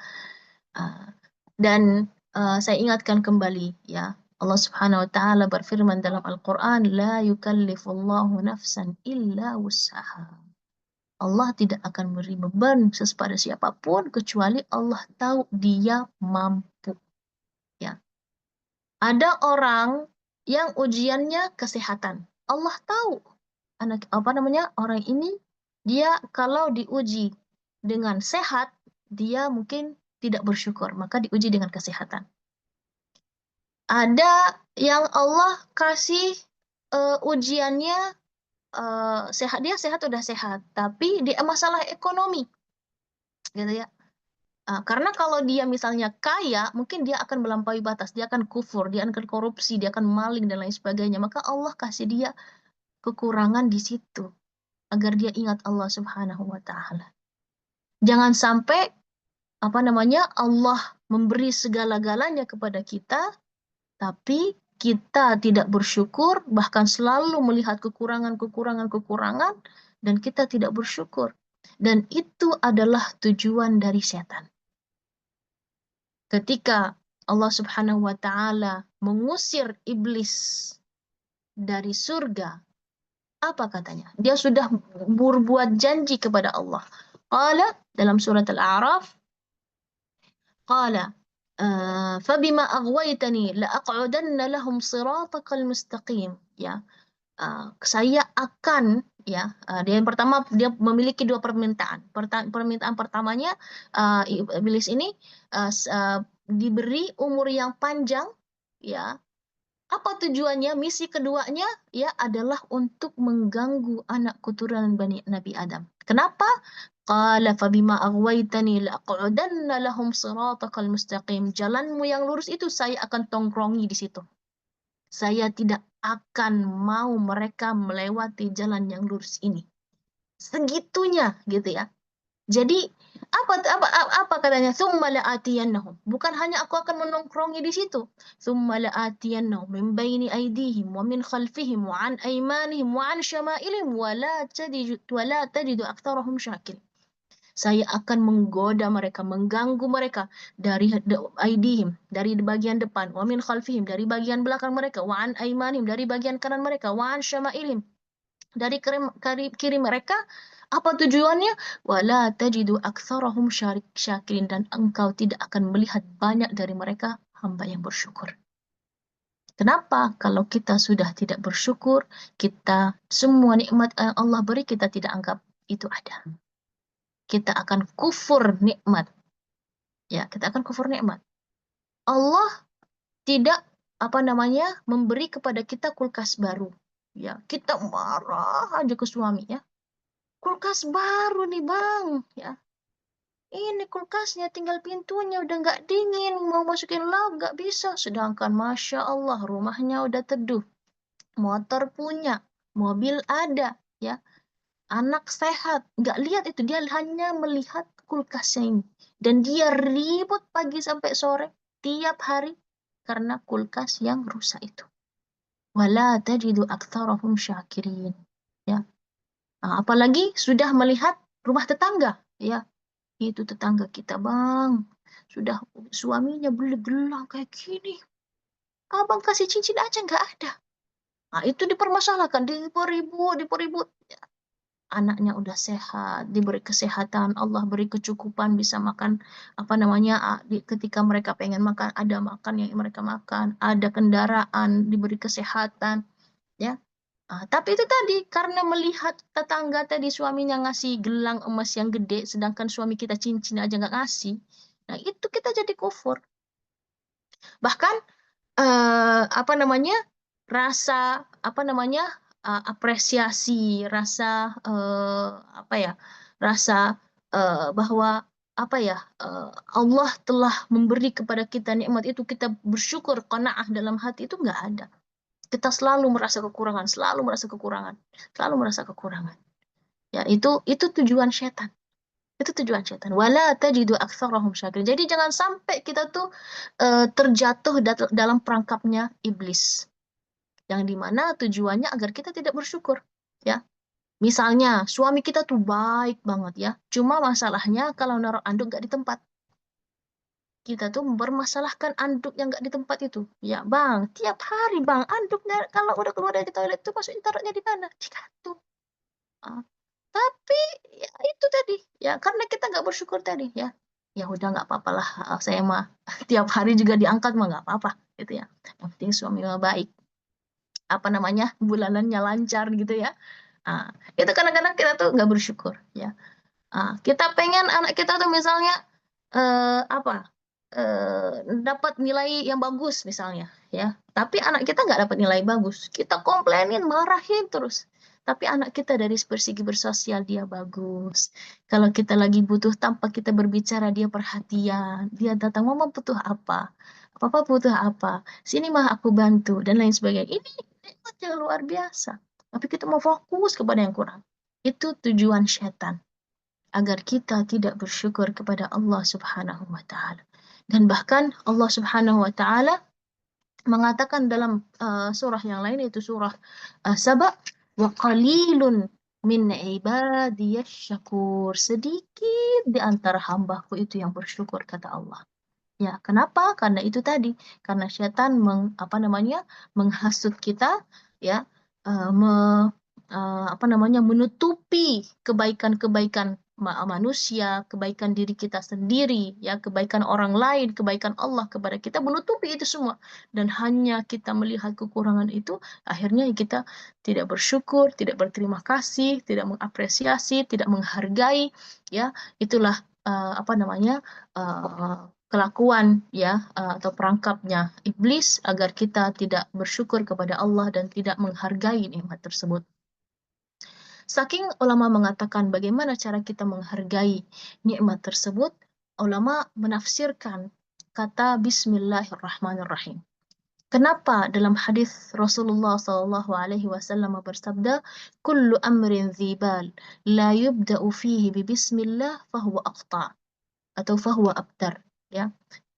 Dan saya ingatkan kembali, ya, Allah Subhanahu wa taala berfirman dalam Al-Qur'an, la yukallifullahu nafsan illa wus'aha. Allah tidak akan beri beban kepada siapapun kecuali Allah tahu dia mampu. Ya. Ada orang yang ujiannya kesehatan. Allah tahu orang ini dia kalau diuji dengan sehat, dia mungkin tidak bersyukur, maka diuji dengan kesehatan. Ada yang Allah kasih ujiannya sehat, dia sehat udah sehat, tapi dia masalah ekonomi, gitu ya. Karena kalau dia misalnya kaya, mungkin dia akan melampaui batas, dia akan kufur, dia akan korupsi, dia akan maling dan lain sebagainya. Maka Allah kasih dia kekurangan di situ agar dia ingat Allah Subhanahu wa taala. Jangan sampai Allah memberi segala-galanya kepada kita, tapi kita tidak bersyukur, bahkan selalu melihat kekurangan, dan kita tidak bersyukur. Dan itu adalah tujuan dari setan. Ketika Allah Subhanahu wa taala mengusir iblis dari surga, apa katanya? Dia sudah berbuat janji kepada Allah. Qala dalam surat Al-A'raf, qala فبما أغويتني لأقعدن لهم صراطك المستقيم. Ya, saya akan dia yang pertama, dia memiliki dua permintaan. Permintaan pertamanya, iblis ini diberi umur yang panjang, ya. Apa tujuannya? Misi keduanya adalah untuk mengganggu anak keturunan Nabi Adam. Kenapa? Qala fabima aghwaytani laq'udanna lahum siratakal mustaqim. Jalanmu yang lurus itu saya akan tongkrongi di situ. Saya tidak akan mau mereka melewati jalan yang lurus ini. Segitunya gitu ya. Jadi apa katanya? Tsumma la'atiyannahum. Bukan hanya aku akan menongkrongi di situ. Tsumma la'atiyannahum min baini aydihim wa min khalfihim wa an aymanihim wa an syama'ilihim wa la tajidu aktsarahum syakirin. Saya akan menggoda mereka, mengganggu mereka dari aidihim, dari bagian depan, wa min khalfihim, dari bagian belakang mereka, wa an aymanihim, dari bagian kanan mereka, wa an syama'ilihim, dari kiri mereka. Apa tujuannya? Wala tajidu aktsarahum syakirin, dan engkau tidak akan melihat banyak dari mereka hamba yang bersyukur. Kenapa? Kalau kita sudah tidak bersyukur, kita semua nikmat yang Allah beri kita tidak anggap itu ada. Kita akan kufur nikmat. Ya, kita akan kufur nikmat. Allah tidak memberi kepada kita kulkas baru. Ya, kita marah aja ke suami ya. Kulkas baru nih bang, ya. Ini kulkasnya tinggal pintunya udah nggak dingin, mau masukin lauk nggak bisa. Sedangkan Masya Allah rumahnya udah teduh, motor punya, mobil ada, ya. Anak sehat, nggak lihat itu, dia hanya melihat kulkasnya ini. Dan dia ribut pagi sampai sore, tiap hari, karena kulkas yang rusak itu. Wala tajidu aktsarahum syakirin. Ya. Apalagi sudah melihat rumah tetangga, ya. Itu tetangga kita bang, sudah suaminya beli gelang kayak gini. Abang kasih cincin aja nggak ada. Itu dipermasalahkan, diperibut. Anaknya udah sehat, diberi kesehatan, Allah beri kecukupan, bisa makan ketika mereka pengen makan, ada makan yang mereka makan, ada kendaraan, diberi kesehatan, ya. Tapi itu tadi, karena melihat tetangga tadi suaminya ngasih gelang emas yang gede, sedangkan suami kita cincin aja nggak ngasih, nah itu kita jadi kufur. Bahkan rasa apresiasi, rasa bahwa Allah telah memberi kepada kita nikmat itu, kita bersyukur, qanaah dalam hati itu nggak ada. Kita selalu merasa kekurangan, ya. Itu tujuan setan. Wala tajidu aktsarahum syakirin. Jadi jangan sampai kita tuh terjatuh dalam perangkapnya iblis, yang dimana tujuannya agar kita tidak bersyukur, ya. Misalnya suami kita tuh baik banget, ya, cuma masalahnya kalau naruh anduk nggak di tempat. Kita tuh mempermasalahkan anduk yang nggak di tempat itu, ya bang, tiap hari bang anduknya kalau udah keluar dari toilet tuh masukin, taruhnya di mana, di kantung. Tapi ya itu tadi, ya karena kita nggak bersyukur tadi, ya. Ya udah nggak apa-apa lah, saya mah tiap hari juga diangkat mah nggak apa-apa gitu ya. Yang penting suami mah baik, bulanannya lancar gitu ya. Itu kadang-kadang kita tuh nggak bersyukur, ya. Kita pengen anak kita tuh misalnya dapat nilai yang bagus misalnya, ya. Tapi anak kita nggak dapat nilai bagus, kita komplainin, marahin terus. Tapi anak kita dari persegi bersosial dia bagus. Kalau kita lagi butuh tanpa kita berbicara dia perhatian. Dia datang, mama butuh apa? Papa butuh apa? Sini mah aku bantu dan lain sebagainya. Ini nikmat yang luar biasa. Tapi kita mau fokus kepada yang kurang. Itu tujuan setan agar kita tidak bersyukur kepada Allah Subhanahu wa taala. Dan bahkan Allah Subhanahu wa taala mengatakan dalam surah yang lain, yaitu surah Saba, wa qalilun min ibadiyasy syakur. Sedikit di antara hambaku itu yang bersyukur, kata Allah. Ya, kenapa? Karena itu tadi, karena setan menghasut kita, ya, menutupi kebaikan-kebaikan manusia, kebaikan diri kita sendiri, ya, kebaikan orang lain, kebaikan Allah kepada kita, menutupi itu semua. Dan hanya kita melihat kekurangan itu, akhirnya kita tidak bersyukur, tidak berterima kasih, tidak mengapresiasi, tidak menghargai, ya, itulah kelakuan, ya, atau perangkapnya iblis agar kita tidak bersyukur kepada Allah dan tidak menghargai nikmat tersebut. Saking ulama mengatakan bagaimana cara kita menghargai nikmat tersebut, ulama menafsirkan kata Bismillahirrahmanirrahim. Kenapa dalam hadis Rasulullah sallallahu alaihi wasallam bersabda, "Kullu amrin dzibal la yubda'u fihi bi bismillah fahuwa aqta" atau fahuwa abtar, ya.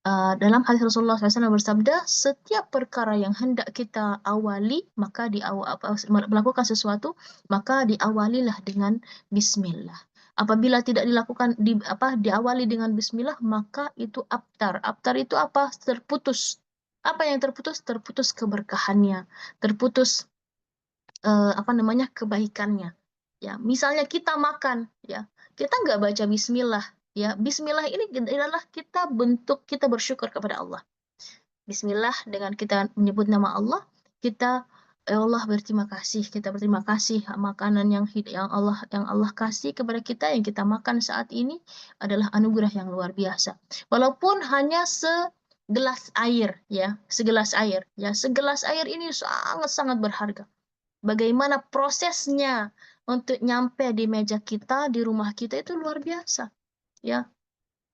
Dalam hadis Rasulullah SAW bersabda, setiap perkara yang hendak kita awali, maka melakukan sesuatu, maka diawalilah dengan Bismillah. Apabila tidak diawali dengan Bismillah, maka itu abtar. Abtar itu apa? Terputus. Apa yang terputus? Terputus keberkahannya, terputus kebaikannya. Ya, misalnya kita makan, ya, kita nggak baca Bismillah. Ya, Bismillah ini adalah bentuk kita bersyukur kepada Allah. Bismillah dengan kita menyebut nama Allah, kita ya Allah berterima kasih, kita berterima kasih makanan yang Allah kasih kepada kita, yang kita makan saat ini adalah anugerah yang luar biasa. Walaupun hanya segelas air, ya, segelas air, ya, segelas air ini sangat-sangat berharga. Bagaimana prosesnya untuk nyampe di meja kita, di rumah kita, itu luar biasa. Ya,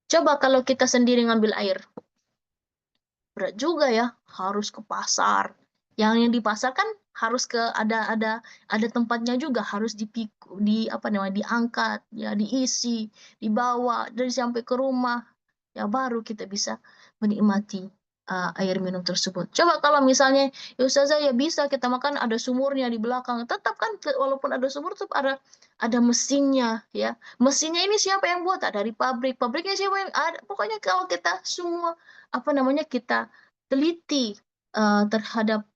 coba kalau kita sendiri ngambil air, berat juga ya, harus ke pasar. Yang di pasar kan harus ada tempatnya juga, harus diangkat, ya, diisi, dibawa dari sampai ke rumah, ya, baru kita bisa menikmati air minum tersebut. Coba kalau misalnya, ya Ustazah, ya bisa kita makan, ada sumurnya di belakang. Tetap kan, walaupun ada sumur, tetap ada mesinnya, ya. Mesinnya ini siapa yang buat? Dari pabrik. Pabriknya siapa yang ada? Pokoknya kalau kita semua kita teliti terhadap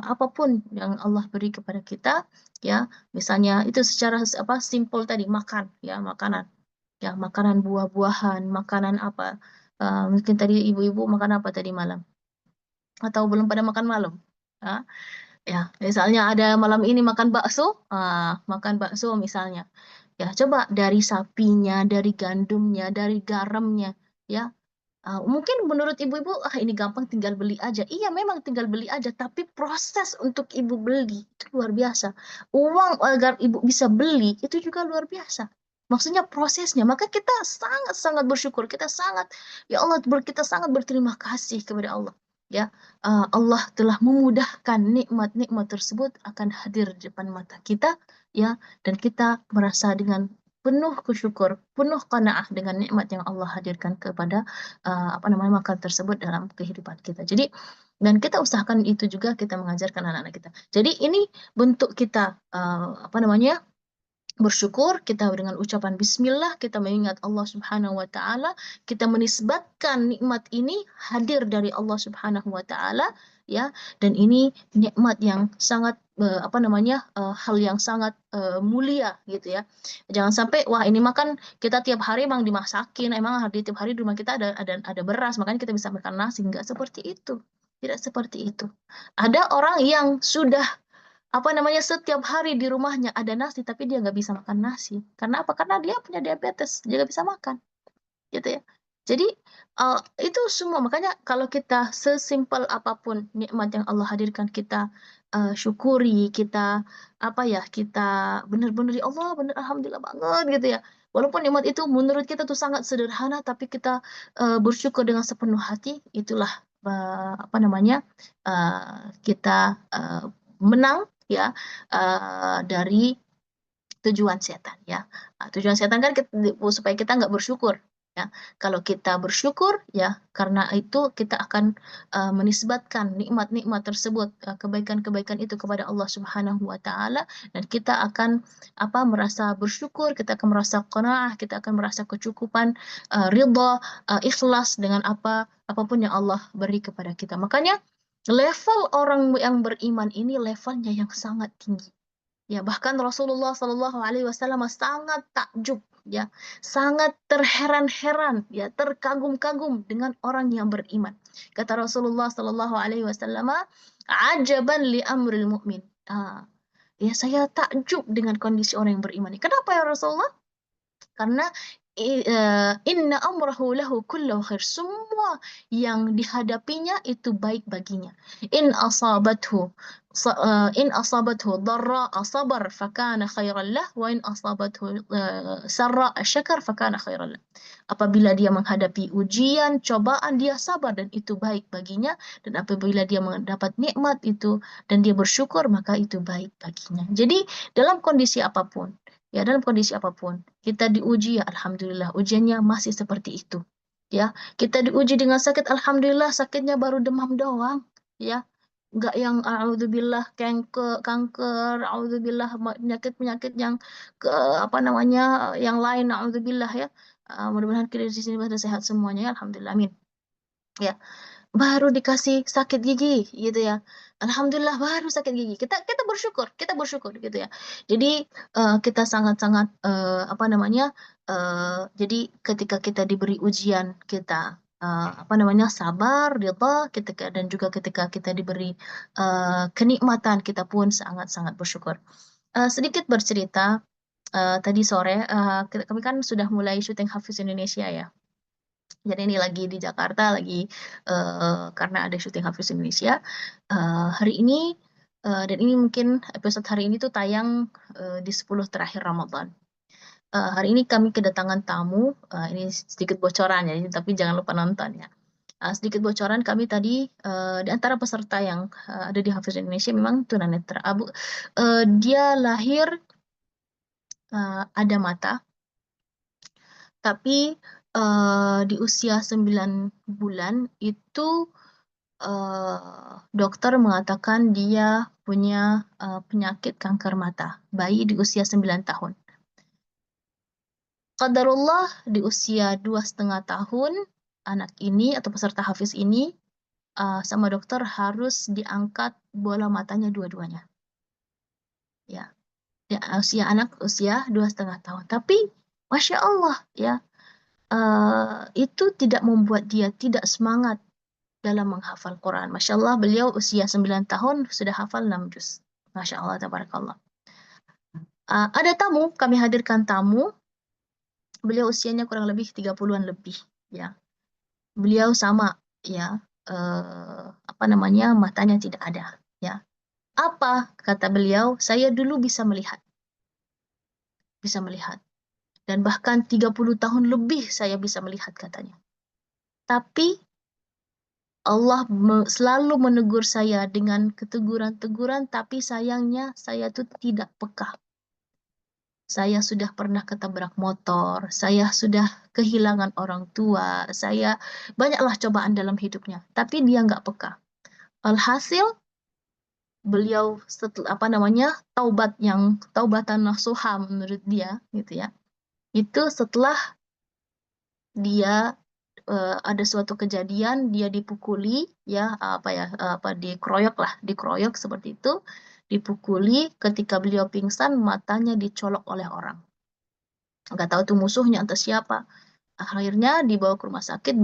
apapun yang Allah beri kepada kita, ya. Misalnya itu secara simple tadi, makan, ya, makanan. Ya, makanan buah-buahan, makanan apa? Mungkin tadi ibu-ibu makan apa tadi malam? Atau belum pada makan malam? Ya, misalnya ada malam ini makan bakso, makan bakso misalnya. Ya, coba dari sapinya, dari gandumnya, dari garamnya, ya. Mungkin menurut ibu-ibu, ini gampang, tinggal beli aja. Iya, memang tinggal beli aja, tapi proses untuk ibu beli itu luar biasa. Uang agar ibu bisa beli itu juga luar biasa. Maksudnya prosesnya, maka kita sangat-sangat bersyukur, ya Allah, kita sangat berterima kasih kepada Allah. Ya, Allah telah memudahkan nikmat-nikmat tersebut akan hadir di depan mata kita, ya, dan kita merasa dengan penuh bersyukur, penuh qanaah dengan nikmat yang Allah hadirkan kepada makan tersebut dalam kehidupan kita. Jadi, dan kita usahakan itu juga kita mengajarkan anak-anak kita. Jadi ini bentuk kita bersyukur, kita dengan ucapan bismillah, kita mengingat Allah Subhanahu wa taala, kita menisbatkan nikmat ini hadir dari Allah Subhanahu wa taala, ya, dan ini nikmat yang sangat hal yang sangat mulia, gitu ya. Jangan sampai, wah, ini makan kita tiap hari emang dimasakin, emang tiap hari di rumah kita ada beras, makanya kita bisa makan nasi. Enggak seperti itu. Tidak seperti itu. Ada orang yang sudah setiap hari di rumahnya ada nasi, tapi dia nggak bisa makan nasi. Karena apa? Karena dia punya diabetes, dia nggak bisa makan, gitu ya. Jadi itu semua, makanya kalau kita sesimpel apapun nikmat yang Allah hadirkan, kita syukuri, kita kita benar-benar ya Allah, benar alhamdulillah banget gitu ya. Walaupun nikmat itu menurut kita tuh sangat sederhana, tapi kita bersyukur dengan sepenuh hati, itulah kita menang ya dari tujuan setan ya. Tujuan setan kan supaya kita nggak bersyukur ya. Kalau kita bersyukur ya, karena itu kita akan menisbatkan nikmat-nikmat tersebut, kebaikan-kebaikan itu kepada Allah Subhanahu wa taala, dan kita akan merasa bersyukur, kita akan merasa qanaah, kita akan merasa kecukupan, ridha, ikhlas dengan apapun yang Allah beri kepada kita. Makanya level orang yang beriman ini levelnya yang sangat tinggi. Ya, bahkan Rasulullah Shallallahu Alaihi Wasallam sangat takjub, ya, sangat terheran-heran, ya, terkagum-kagum dengan orang yang beriman. Kata Rasulullah Shallallahu Alaihi Wasallam, "Ajaban li amril mu'min." Ya, saya takjub dengan kondisi orang yang beriman. Kenapa ya Rasulullah? Karena inna amrahu lahu kullahu khair. Semua yang dihadapinya itu baik baginya. In asabathu dharra sabar fakana khairan lah, wa in asabathu sarra syakar fakana khairan lah. Apabila dia menghadapi ujian, cobaan, dia sabar dan itu baik baginya, dan apabila dia mendapat nikmat itu dan dia bersyukur, maka itu baik baginya. Jadi dalam kondisi apapun, ya, dalam kondisi apapun, kita diuji, ya alhamdulillah, ujiannya masih seperti itu. Ya, kita diuji dengan sakit, alhamdulillah sakitnya baru demam doang, ya. Enggak yang a'udzubillah kanker, a'udzubillah penyakit-penyakit yang yang lain, a'udzubillah ya. Mudah-mudahan kita di sini pada sehat semuanya ya, alhamdulillah, amin. Ya, baru dikasih sakit gigi gitu ya, alhamdulillah baru sakit gigi, kita bersyukur gitu ya. Jadi kita sangat-sangat jadi ketika kita diberi ujian, kita sabar, ridha, dan juga ketika kita diberi kenikmatan, kita pun sangat-sangat bersyukur. Sedikit bercerita, tadi sore kami kan sudah mulai syuting Hafiz Indonesia ya. Jadi ini lagi di Jakarta, lagi karena ada syuting Hafiz Indonesia. Hari ini, dan ini mungkin episode hari ini tuh tayang di 10 terakhir Ramadan. Hari ini kami kedatangan tamu, ini sedikit bocoran ya, tapi jangan lupa nonton ya. Sedikit bocoran, kami tadi di antara peserta yang ada di Hafiz Indonesia memang tunanetra. Dia lahir ada mata, tapi di usia 9 bulan itu dokter mengatakan dia punya penyakit kanker mata, bayi di usia 9 tahun. Qadarullah di usia 2,5 tahun, anak ini atau peserta Hafiz ini sama dokter harus diangkat bola matanya dua-duanya. Ya, anak usia 2,5 tahun. Tapi Masya Allah ya, itu tidak membuat dia tidak semangat dalam menghafal Quran. Masya Allah, beliau usia 9 tahun sudah hafal 6 juz. Masya Allah, tabarakallah. Ada tamu, kami hadirkan tamu. Beliau usianya kurang lebih 30-an lebih. Ya, beliau sama, ya, matanya tidak ada. Ya, apa kata beliau? Saya dulu bisa melihat, dan bahkan 30 tahun lebih saya bisa melihat katanya. Tapi Allah selalu menegur saya dengan keteguran-teguran, tapi sayangnya saya tuh tidak peka. Saya sudah pernah ketabrak motor, saya sudah kehilangan orang tua, saya banyaklah cobaan dalam hidupnya, tapi dia nggak peka. Alhasil beliau taubatan nasuha menurut dia gitu ya. Itu setelah dia ada suatu kejadian, dia dipukuli ya, dikeroyok seperti itu, dipukuli, ketika beliau pingsan matanya dicolok oleh orang, nggak tahu itu musuhnya atau siapa. Akhirnya dibawa ke rumah sakit,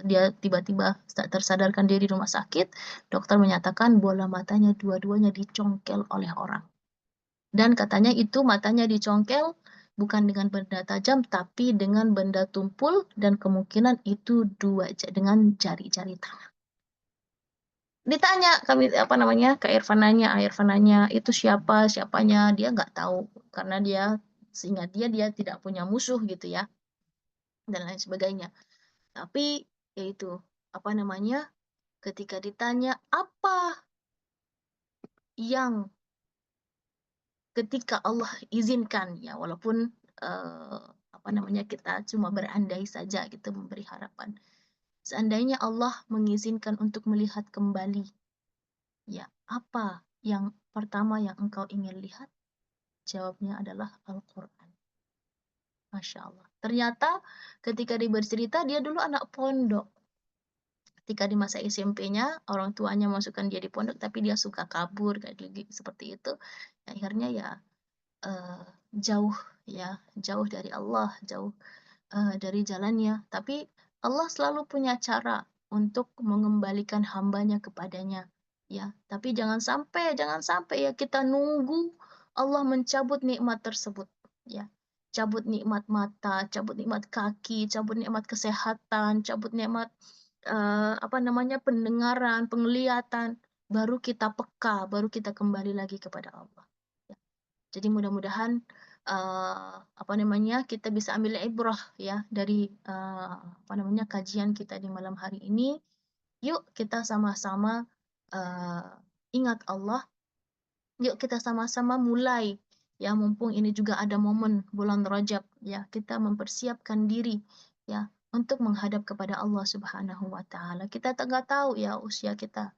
dia tiba-tiba tersadarkan dia di rumah sakit, dokter menyatakan bola matanya dua-duanya dicongkel oleh orang, dan katanya itu matanya dicongkel bukan dengan benda tajam, tapi dengan benda tumpul dan kemungkinan itu dengan jari-jari tangan. Ditanya kami Kak Irfan nanya itu siapanya, dia nggak tahu karena seingat dia tidak punya musuh gitu ya dan lain sebagainya. Tapi yaitu ketika ditanya apa yang ketika Allah izinkan ya, walaupun kita cuma berandai saja gitu memberi harapan. Seandainya Allah mengizinkan untuk melihat kembali, ya apa yang pertama yang engkau ingin lihat? Jawabnya adalah Al-Quran. Masya Allah. Ternyata ketika dia bercerita, dia dulu anak pondok. Ketika di masa SMP-nya, orang tuanya masukkan dia di pondok, tapi dia suka kabur, kayak seperti itu. Akhirnya ya eh, jauh jauh dari Allah, jauh dari jalannya. Tapi Allah selalu punya cara untuk mengembalikan hambanya kepadanya. Ya, tapi jangan sampai ya kita nunggu Allah mencabut nikmat tersebut. Ya, cabut nikmat mata, cabut nikmat kaki, cabut nikmat kesehatan, cabut nikmat pendengaran, penglihatan, baru kita peka, baru kita kembali lagi kepada Allah. Ya. Jadi mudah-mudahan kita bisa ambil ibrah ya dari kajian kita di malam hari ini. Yuk kita sama-sama ingat Allah. Yuk kita sama-sama mulai ya, mumpung ini juga ada momen bulan Rajab ya, kita mempersiapkan diri ya untuk menghadap kepada Allah Subhanahu wa taala. Kita nggak tahu ya usia kita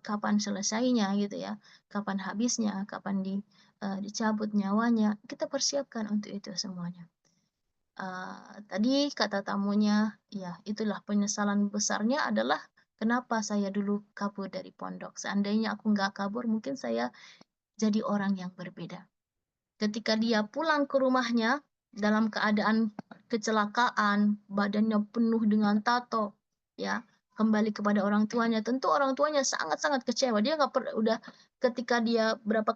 kapan selesainya gitu ya, kapan habisnya, kapan dicabut nyawanya. Kita persiapkan untuk itu semuanya. Tadi kata tamunya, ya itulah penyesalan besarnya adalah kenapa saya dulu kabur dari pondok. Seandainya aku nggak kabur, mungkin saya jadi orang yang berbeda. Ketika dia pulang ke rumahnya dalam keadaan kecelakaan, badannya penuh dengan tato, ya kembali kepada orang tuanya, tentu orang tuanya sangat-sangat kecewa. Dia nggak udah ketika dia berapa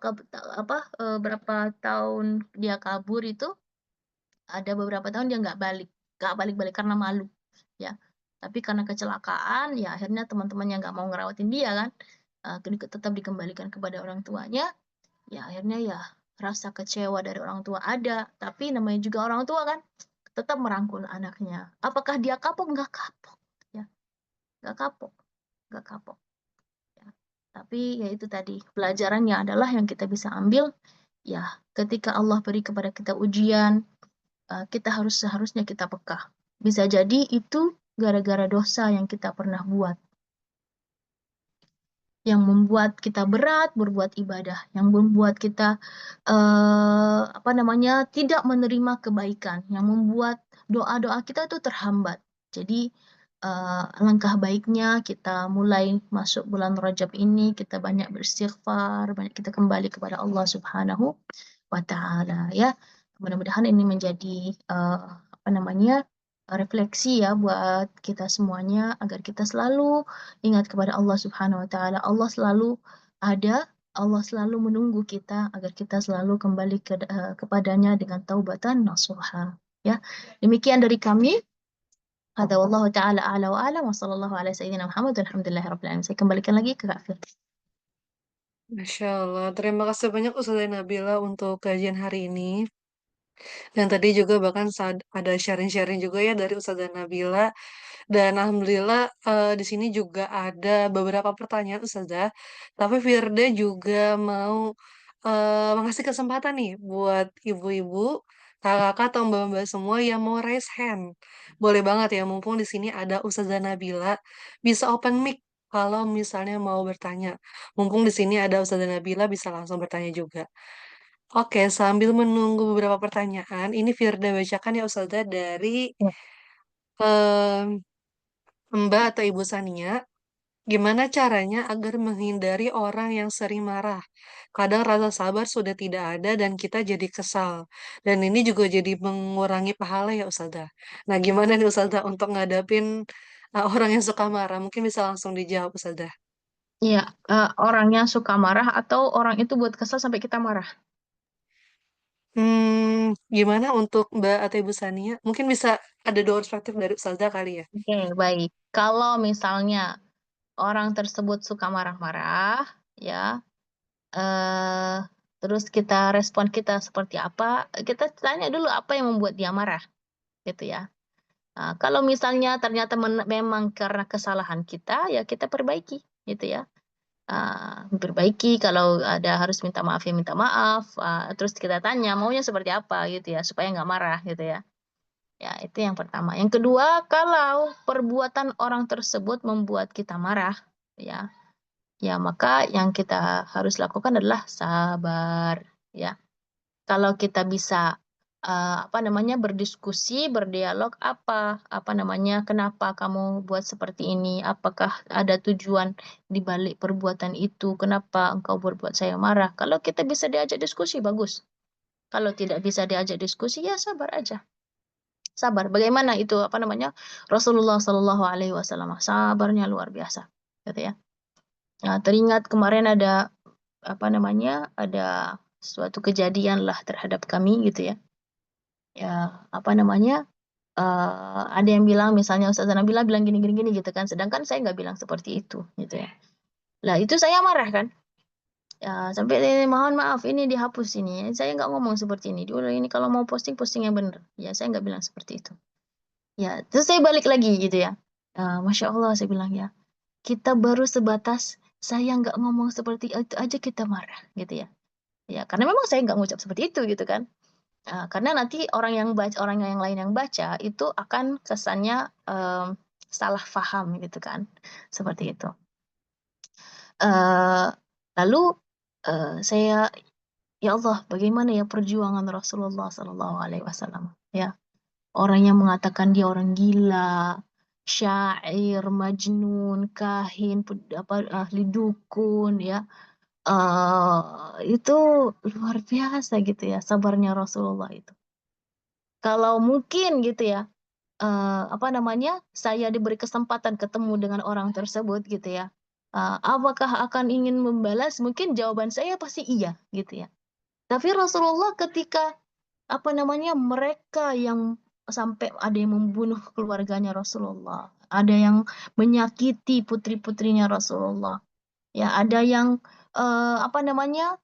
tahun dia kabur itu, ada beberapa tahun dia nggak balik karena malu, ya. Tapi karena kecelakaan, ya akhirnya teman-temannya nggak mau ngerawatin dia kan, tetap dikembalikan kepada orang tuanya. Ya akhirnya ya rasa kecewa dari orang tua ada, tapi namanya juga orang tua kan tetap merangkul anaknya. Apakah dia kapok? Nggak kapok, ya nggak kapok, nggak kapok. Ya. Tapi ya itu tadi pelajarannya adalah yang kita bisa ambil ya, ketika Allah beri kepada kita ujian, kita seharusnya kita peka. Bisa jadi itu gara-gara dosa yang kita pernah buat, yang membuat kita berat berbuat ibadah, yang membuat kita tidak menerima kebaikan, yang membuat doa-doa kita itu terhambat. Jadi langkah baiknya kita mulai masuk bulan Rajab ini, kita banyak beristighfar, banyak kita kembali kepada Allah Subhanahu wa taala ya. Mudah-mudahan ini menjadi refleksi ya buat kita semuanya, agar kita selalu ingat kepada Allah Subhanahu wa taala. Allah selalu ada, Allah selalu menunggu kita agar kita selalu kembali kepadanya dengan taubatan nasuha. Ya. Demikian dari kami. Hadza wallahu taala a'la wa a'lam wa sallallahu ala sayyidina Muhammad walhamdulillahirabbil alamin. Saya kembalikan lagi ke Kak Firly. Masya Allah, terima kasih banyak Ustazah Nabila untuk kajian hari ini. Dan tadi juga bahkan ada sharing-sharing juga ya dari Ustazah Nabila. Dan alhamdulillah di sini juga ada beberapa pertanyaan Ustazah. Tapi Firda juga mau mengasih kesempatan nih buat ibu-ibu, kakak-kakak atau mbak-mbak semua yang mau raise hand. Boleh banget ya, mumpung di sini ada Ustazah Nabila, bisa open mic kalau misalnya mau bertanya. Mumpung di sini ada Ustazah Nabila, bisa langsung bertanya juga. Oke, sambil menunggu beberapa pertanyaan, ini Firda bacakan ya Ustazah dari Ya. em, Mbak atau Ibu Sania. Gimana caranya agar menghindari orang yang sering marah? Kadang rasa sabar sudah tidak ada dan kita jadi kesal. Dan ini juga jadi mengurangi pahala ya Ustazah. Nah, gimana nih Ustazah untuk ngadapin orang yang suka marah? Mungkin bisa langsung dijawab Ustazah. Iya, orang yang suka marah atau orang itu buat kesal sampai kita marah. Gimana untuk Mbak atau Ibu Sania? Mungkin bisa ada dua perspektif dari Ustazah kali ya. Oke, baik. Kalau misalnya orang tersebut suka marah-marah, ya, eh, terus kita respon kita seperti apa? Kita tanya dulu apa yang membuat dia marah, gitu ya. Nah, kalau misalnya ternyata memang karena kesalahan kita, ya kita perbaiki, gitu ya. Perbaiki kalau ada harus minta maaf ya minta maaf. Terus kita tanya maunya seperti apa, gitu ya, supaya nggak marah, gitu ya. Ya, itu yang pertama. Yang kedua, kalau perbuatan orang tersebut membuat kita marah, ya, ya maka yang kita harus lakukan adalah sabar, ya. Kalau kita bisa apa namanya berdiskusi, berdialog apa namanya kenapa kamu buat seperti ini? Apakah ada tujuan di balik perbuatan itu? Kenapa engkau berbuat saya marah? Kalau kita bisa diajak diskusi bagus. Kalau tidak bisa diajak diskusi ya sabar aja. Sabar. Bagaimana itu apa namanya? Rasulullah Shallallahu alaihi wasallam sabarnya luar biasa. Gitu ya. Nah, teringat kemarin ada apa namanya? Ada suatu kejadian lah terhadap kami gitu ya. Ya, apa namanya? Ada yang bilang misalnya Ustazah Nabila bilang gini gini gini gitu kan. Sedangkan saya nggak bilang seperti itu gitu ya. Lah itu saya marah kan. Ya, sampai mohon maaf ini dihapus ini. Saya nggak ngomong seperti ini. Dulu ini kalau mau posting posting yang benar. Ya, saya nggak bilang seperti itu. Ya, terus saya balik lagi gitu ya. Masya Allah saya bilang ya, kita baru sebatas saya nggak ngomong seperti itu aja kita marah gitu ya. Ya, karena memang saya nggak ngucap seperti itu gitu kan. Karena nanti orang yang baca, orang yang lain yang baca itu akan kesannya salah paham gitu kan, seperti itu. Eh, Lalu saya, ya Allah, bagaimana ya perjuangan Rasulullah Sallallahu Alaihi Wasallam, ya. Orang yang mengatakan dia orang gila, syair, majnun, kahin, apa ahli dukun ya. Itu luar biasa gitu ya sabarnya Rasulullah itu. Kalau mungkin gitu ya, apa namanya, saya diberi kesempatan ketemu dengan orang tersebut gitu ya. Apakah akan ingin membalas? Mungkin jawaban saya pasti iya gitu ya. Tapi Rasulullah ketika apa namanya mereka yang sampai ada yang membunuh keluarganya Rasulullah, ada yang menyakiti putri-putrinya Rasulullah, ya ada yang apa namanya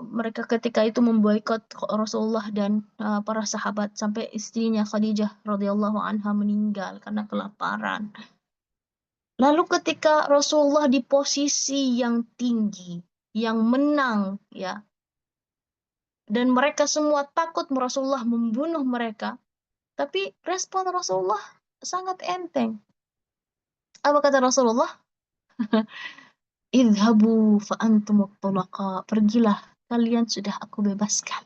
mereka ketika itu memboikot Rasulullah dan para sahabat sampai istrinya Khadijah radhiyallahu anha meninggal karena kelaparan. Lalu ketika Rasulullah di posisi yang tinggi, yang menang, ya, dan mereka semua takut Rasulullah membunuh mereka, tapi respon Rasulullah sangat enteng. Apa kata Rasulullah? Idhabu fa antum tulaqa. Pergilah, kalian sudah aku bebaskan.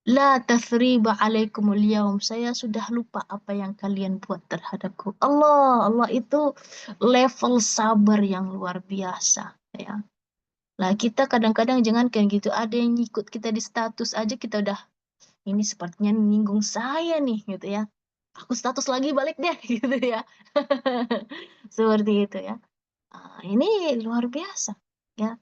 La tathriba alaikumul yaum. Saya sudah lupa apa yang kalian buat terhadapku. Allah itu level sabar yang luar biasa, ya. Lah kita kadang-kadang jangan kayak gitu. Ada yang ngikut kita di status aja kita udah ini sepertinya menyinggung saya nih gitu ya. Aku status lagi balik deh gitu ya. Seperti itu ya. Ini luar biasa ya.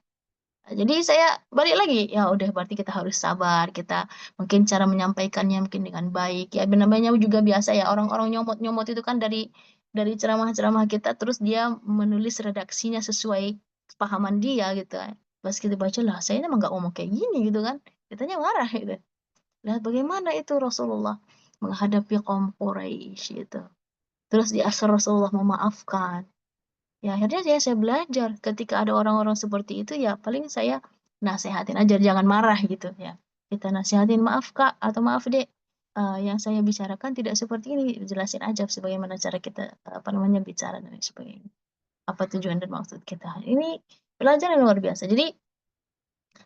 Jadi saya balik lagi, ya udah berarti kita harus sabar, kita mungkin cara menyampaikannya mungkin dengan baik. Ya namanya juga biasa ya orang-orang nyomot-nyomot itu kan dari ceramah-ceramah kita terus dia menulis redaksinya sesuai pahaman dia gitu. Pas kita baca lah, saya emang nggak ngomong kayak gini gitu kan. Kitanya marah gitu. Lihat bagaimana itu Rasulullah menghadapi kaum Quraisy gitu. Terus di akhir Rasulullah memaafkan. Ya akhirnya saya belajar ketika ada orang-orang seperti itu ya paling saya nasehatin aja jangan marah gitu ya. Kita nasehatin maaf Kak atau maaf Dek. Yang saya bicarakan tidak seperti ini, jelasin aja sebagaimana cara kita apa namanya bicara dan lain sebagainya. Apa tujuan dan maksud kita. Ini pelajaran yang luar biasa. Jadi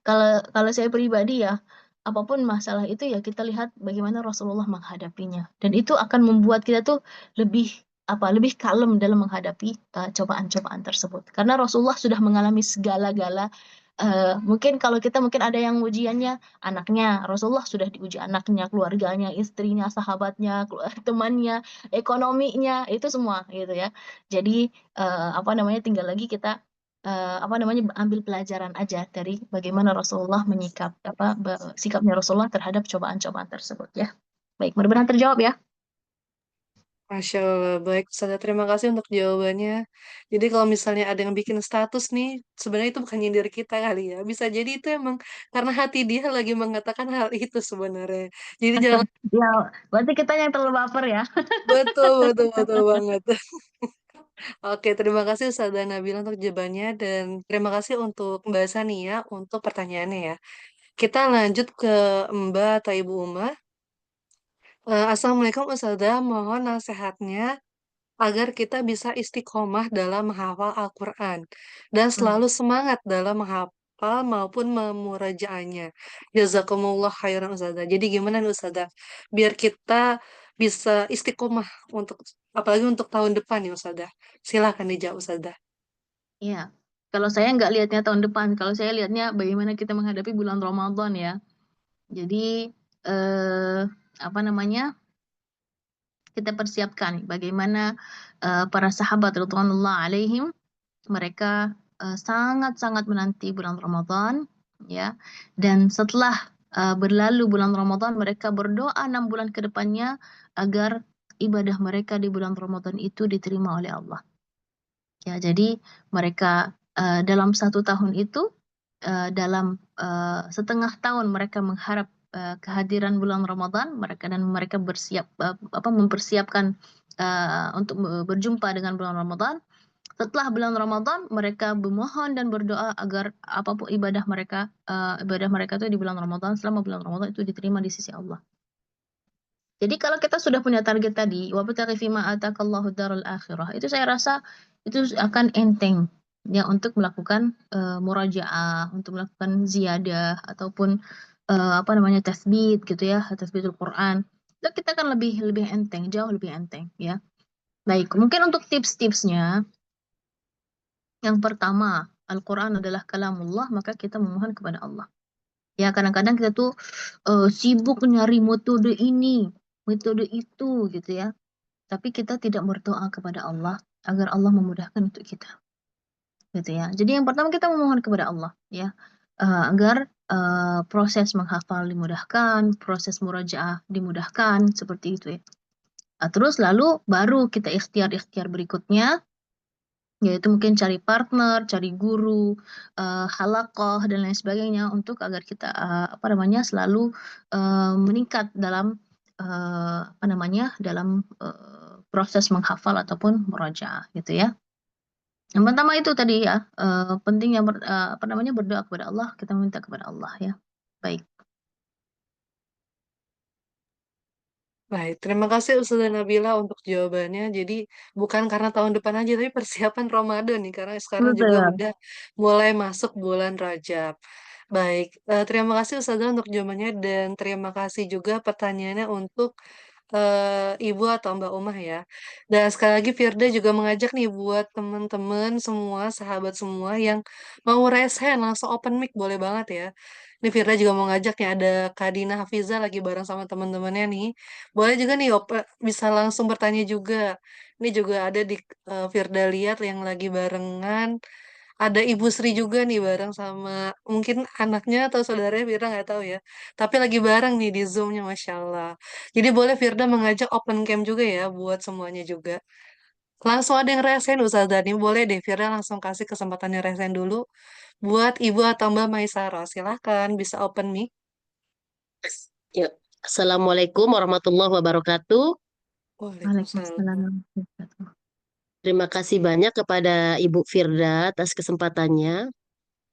kalau kalau saya pribadi ya, apapun masalah itu ya kita lihat bagaimana Rasulullah menghadapinya. Dan itu akan membuat kita tuh lebih lebih kalem dalam menghadapi cobaan-cobaan tersebut. Karena Rasulullah sudah mengalami segala-gala. Mungkin kalau kita mungkin ada yang ujiannya anaknya, Rasulullah sudah diuji anaknya, keluarganya, istrinya, sahabatnya, temannya, ekonominya, itu semua gitu ya. Jadi apa namanya tinggal lagi kita apa namanya, ambil pelajaran aja dari bagaimana Rasulullah sikapnya Rasulullah terhadap cobaan-cobaan tersebut ya. Baik, mudah-mudahan terjawab ya. Masya Allah, baik Ustazah, terima kasih untuk jawabannya. Jadi kalau misalnya ada yang bikin status nih, sebenarnya itu bukan nyindir kita kali ya. Bisa jadi itu emang karena hati dia lagi mengatakan hal itu sebenarnya. Jadi jangan, Ya, berarti kita yang terlalu baper ya. betul, betul, betul banget. Oke, terima kasih Ustazah Nabila untuk jawabannya dan terima kasih untuk Mbak Sania untuk pertanyaannya ya. Kita lanjut ke Mbak atau Ibu Uma. Assalamualaikum Ustazah, mohon nasihatnya agar kita bisa istiqomah dalam menghafal Al-Quran dan Hmm. selalu semangat dalam menghafal maupun memurajaahnya. Jazakumullah khairan Ustazah. Jadi gimana nih Ustazah? Biar kita bisa istiqomah untuk apalagi untuk tahun depan nih Ustazah. Silakan dijawab Ustazah. Iya. Kalau saya nggak lihatnya tahun depan, kalau saya lihatnya bagaimana kita menghadapi bulan Ramadan ya. Jadi eh, apa namanya? Kita persiapkan bagaimana para sahabat radhiyallahu alaihim mereka sangat-sangat menanti bulan Ramadan ya. Dan setelah berlalu bulan Ramadan mereka berdoa 6 bulan ke depannya agar ibadah mereka di bulan Ramadan itu diterima oleh Allah. Ya, jadi mereka dalam 1 tahun itu dalam setengah tahun mereka mengharap kehadiran bulan Ramadan mereka mempersiapkan untuk berjumpa dengan bulan Ramadan. Setelah bulan Ramadan mereka memohon dan berdoa agar apapun ibadah mereka itu di bulan Ramadan selama bulan Ramadan itu diterima di sisi Allah. Jadi kalau kita sudah punya target tadi, wabtaghi fima atakallahu darul akhirah, itu saya rasa itu akan enteng ya untuk melakukan murajaah, untuk melakukan ziyadah ataupun apa namanya tasbih gitu ya, tasbihul Quran. Itu kita akan lebih lebih enteng, jauh lebih enteng ya. Baik, mungkin untuk tips-tipsnya, yang pertama, Al-Quran adalah kalamullah, maka kita memohon kepada Allah. Ya, kadang-kadang kita tuh sibuk nyari metode ini, metode itu gitu ya. Tapi kita tidak berdoa kepada Allah agar Allah memudahkan untuk kita, gitu ya. Jadi yang pertama kita memohon kepada Allah, ya, agar proses menghafal dimudahkan, proses murojaah dimudahkan, seperti itu ya. Terus lalu baru kita ikhtiar-ikhtiar berikutnya, yaitu mungkin cari partner, cari guru, halakoh dan lain sebagainya untuk agar kita apa namanya selalu meningkat dalam apa namanya dalam proses menghafal ataupun murojaah gitu ya. Yang pertama itu tadi ya pentingnya apa namanya berdoa kepada Allah, kita meminta kepada Allah ya. Baik. Baik, terima kasih Ustazah Nabila untuk jawabannya. Jadi bukan karena tahun depan aja, tapi persiapan Ramadan nih, karena sekarang juga Betul. udah mulai masuk bulan Rajab. Baik, terima kasih Ustazah untuk jawabannya dan terima kasih juga pertanyaannya untuk Ibu atau Mbak Umah ya. Dan sekali lagi Firda juga mengajak nih buat teman-teman semua, sahabat semua yang mau raise hand langsung open mic boleh banget ya. Ini Firda juga mau ngajak nih ada Kak Dina Hafiza lagi bareng sama teman-temannya nih. Boleh juga nih bisa langsung bertanya juga. Ini juga ada di Firda lihat yang lagi barengan. Ada Ibu Sri juga nih bareng sama mungkin anaknya atau saudaranya Firda nggak tahu ya. Tapi lagi bareng nih di Zoom-nya Masya Allah. Jadi boleh Firda mengajak open camp juga ya buat semuanya juga. Langsung ada yang resen Ustazah nih. Boleh deh Firda langsung kasih kesempatannya resen dulu buat Ibu atau Mbak Maisaro. Silahkan bisa open mic. Ya. Assalamualaikum warahmatullahi wabarakatuh. Waalaikumsalam. Waalaikumsalam warahmatullahi wabarakatuh. Terima kasih banyak kepada Ibu Firda atas kesempatannya.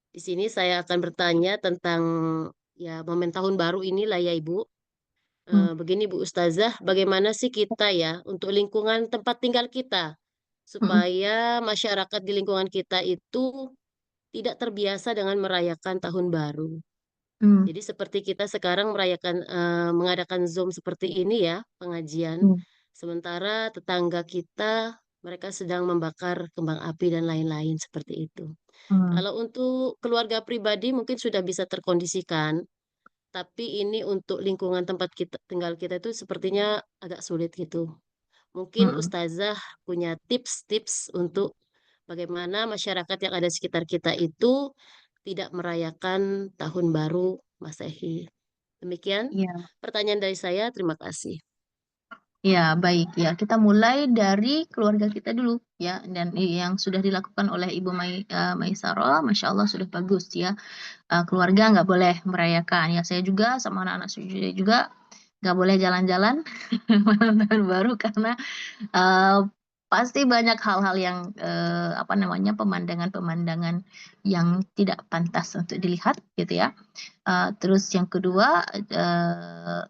Di sini saya akan bertanya tentang ya momen tahun baru inilah ya Ibu. Hmm, Begini Bu Ustazah, bagaimana sih kita ya untuk lingkungan tempat tinggal kita hmm, supaya masyarakat di lingkungan kita itu tidak terbiasa dengan merayakan tahun baru. hmm, Jadi seperti kita sekarang mengadakan Zoom seperti ini ya, pengajian. hmm, Sementara tetangga kita mereka sedang membakar kembang api dan lain-lain seperti itu. hmm, Kalau untuk keluarga pribadi mungkin sudah bisa terkondisikan, tapi ini untuk lingkungan tempat kita tinggal kita itu sepertinya agak sulit gitu. Mungkin hmm, Ustazah punya tips-tips untuk bagaimana masyarakat yang ada di sekitar kita itu tidak merayakan Tahun Baru Masehi. Demikian Ya, pertanyaan dari saya. Terima kasih. ya baik ya. Kita mulai dari keluarga kita dulu ya. Dan yang sudah dilakukan oleh Ibu Maisaro, Masya Allah sudah bagus ya. Keluarga nggak boleh merayakan ya. Saya juga sama anak-anak saya juga nggak boleh jalan-jalan malam tahun baru karena eh, pasti banyak hal-hal yang apa namanya pemandangan-pemandangan yang tidak pantas untuk dilihat gitu ya. Terus yang kedua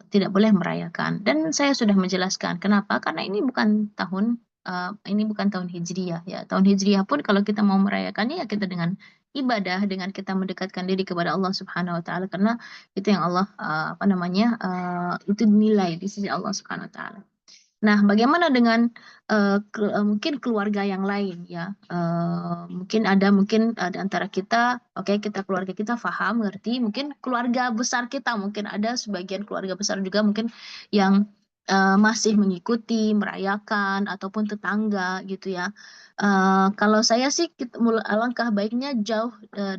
tidak boleh merayakan. Dan saya sudah menjelaskan kenapa? Karena ini bukan tahun Hijriyah ya. Tahun Hijriyah pun kalau kita mau merayakannya ya kita dengan ibadah, dengan kita mendekatkan diri kepada Allah Subhanahu wa taala karena itu yang Allah apa namanya itu nilai di sisi Allah Subhanahu wa taala. Nah, bagaimana dengan mungkin keluarga yang lain ya? Mungkin ada antara kita, oke kita keluarga kita paham, ngerti. Mungkin keluarga besar kita, mungkin ada sebagian keluarga besar juga mungkin yang masih mengikuti, merayakan ataupun tetangga gitu ya. Kalau saya sih alangkah baiknya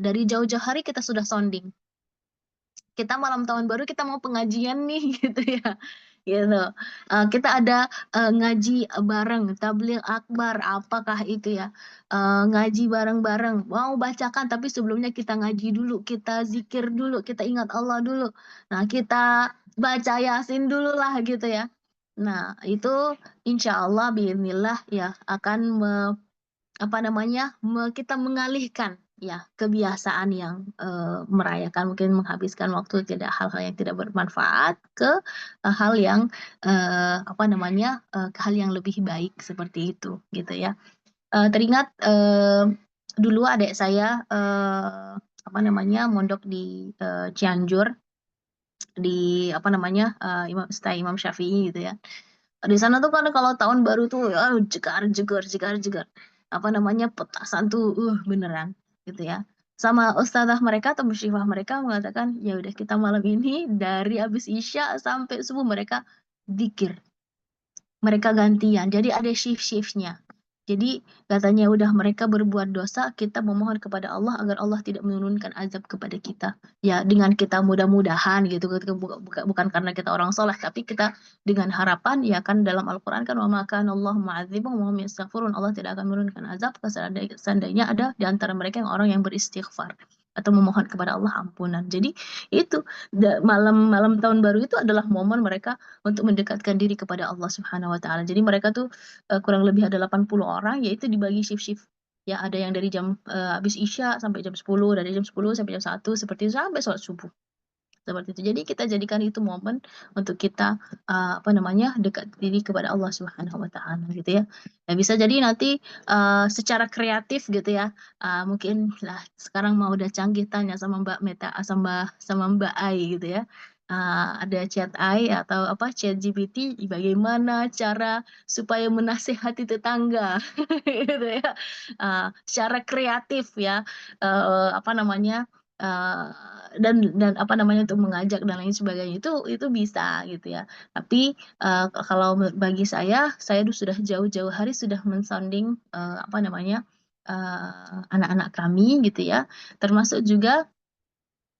dari jauh-jauh hari kita sudah sounding. Kita malam tahun baru kita mau pengajian nih gitu ya gitu. Kita ada ngaji bareng tabligh akbar apakah itu ya. Ngaji bareng-bareng mau bacakan tapi sebelumnya kita ngaji dulu, kita zikir dulu, kita ingat Allah dulu, nah kita baca yasin dulu lah gitu ya. Nah itu insya Allah biiznillah ya akan apa namanya kita mengalihkan ya kebiasaan yang merayakan mungkin menghabiskan waktu tidak hal-hal yang tidak bermanfaat ke hal yang apa namanya ke hal yang lebih baik seperti itu gitu ya. Teringat dulu adik saya apa namanya mondok di Cianjur di apa namanya Imam Syafi'i gitu ya. Di sana tuh kan kalau tahun baru tuh jegar jegar jegar jegar apa namanya petasan tuh beneran gitu ya. Sama ustazah mereka atau musyrifah mereka mengatakan ya udah kita malam ini dari habis Isya sampai subuh mereka zikir, mereka gantian jadi ada shift-shiftnya. Jadi katanya udah mereka berbuat dosa, kita memohon kepada Allah agar Allah tidak menurunkan azab kepada kita. Ya dengan kita mudah-mudahan gitu, bukan karena kita orang soleh, tapi kita dengan harapan ya kan dalam Al-Quran kan wa ma kana Allah mu'adzibuhum wa hum yastaghfirun. Allah tidak akan menurunkan azab seandainya ada di antara mereka yang orang yang beristighfar atau memohon kepada Allah ampunan. Jadi itu malam tahun baru itu adalah momen mereka untuk mendekatkan diri kepada Allah Subhanahu wa taala. Jadi mereka tuh kurang lebih ada 80 orang yaitu dibagi shift-shift. Ya, ada yang dari jam habis Isya sampai jam 10, dari jam 10 sampai jam 1 seperti itu sampai sholat subuh. Seperti itu. Jadi kita jadikan itu momen untuk kita apa namanya dekat diri kepada Allah Subhanahu wa taala gitu ya. Ya bisa jadi nanti secara kreatif gitu ya. Mungkin lah sekarang mau udah canggih tanya sama Mbak Meta sama Mbak Ai gitu ya. Ada chat AI atau apa chat GPT bagaimana cara supaya menasehati tetangga gitu ya. Secara kreatif ya apa namanya dan apa namanya untuk mengajak dan lain sebagainya itu bisa gitu ya. Tapi kalau bagi saya sudah jauh-jauh hari sudah mensounding apa namanya anak-anak kami gitu ya. Termasuk juga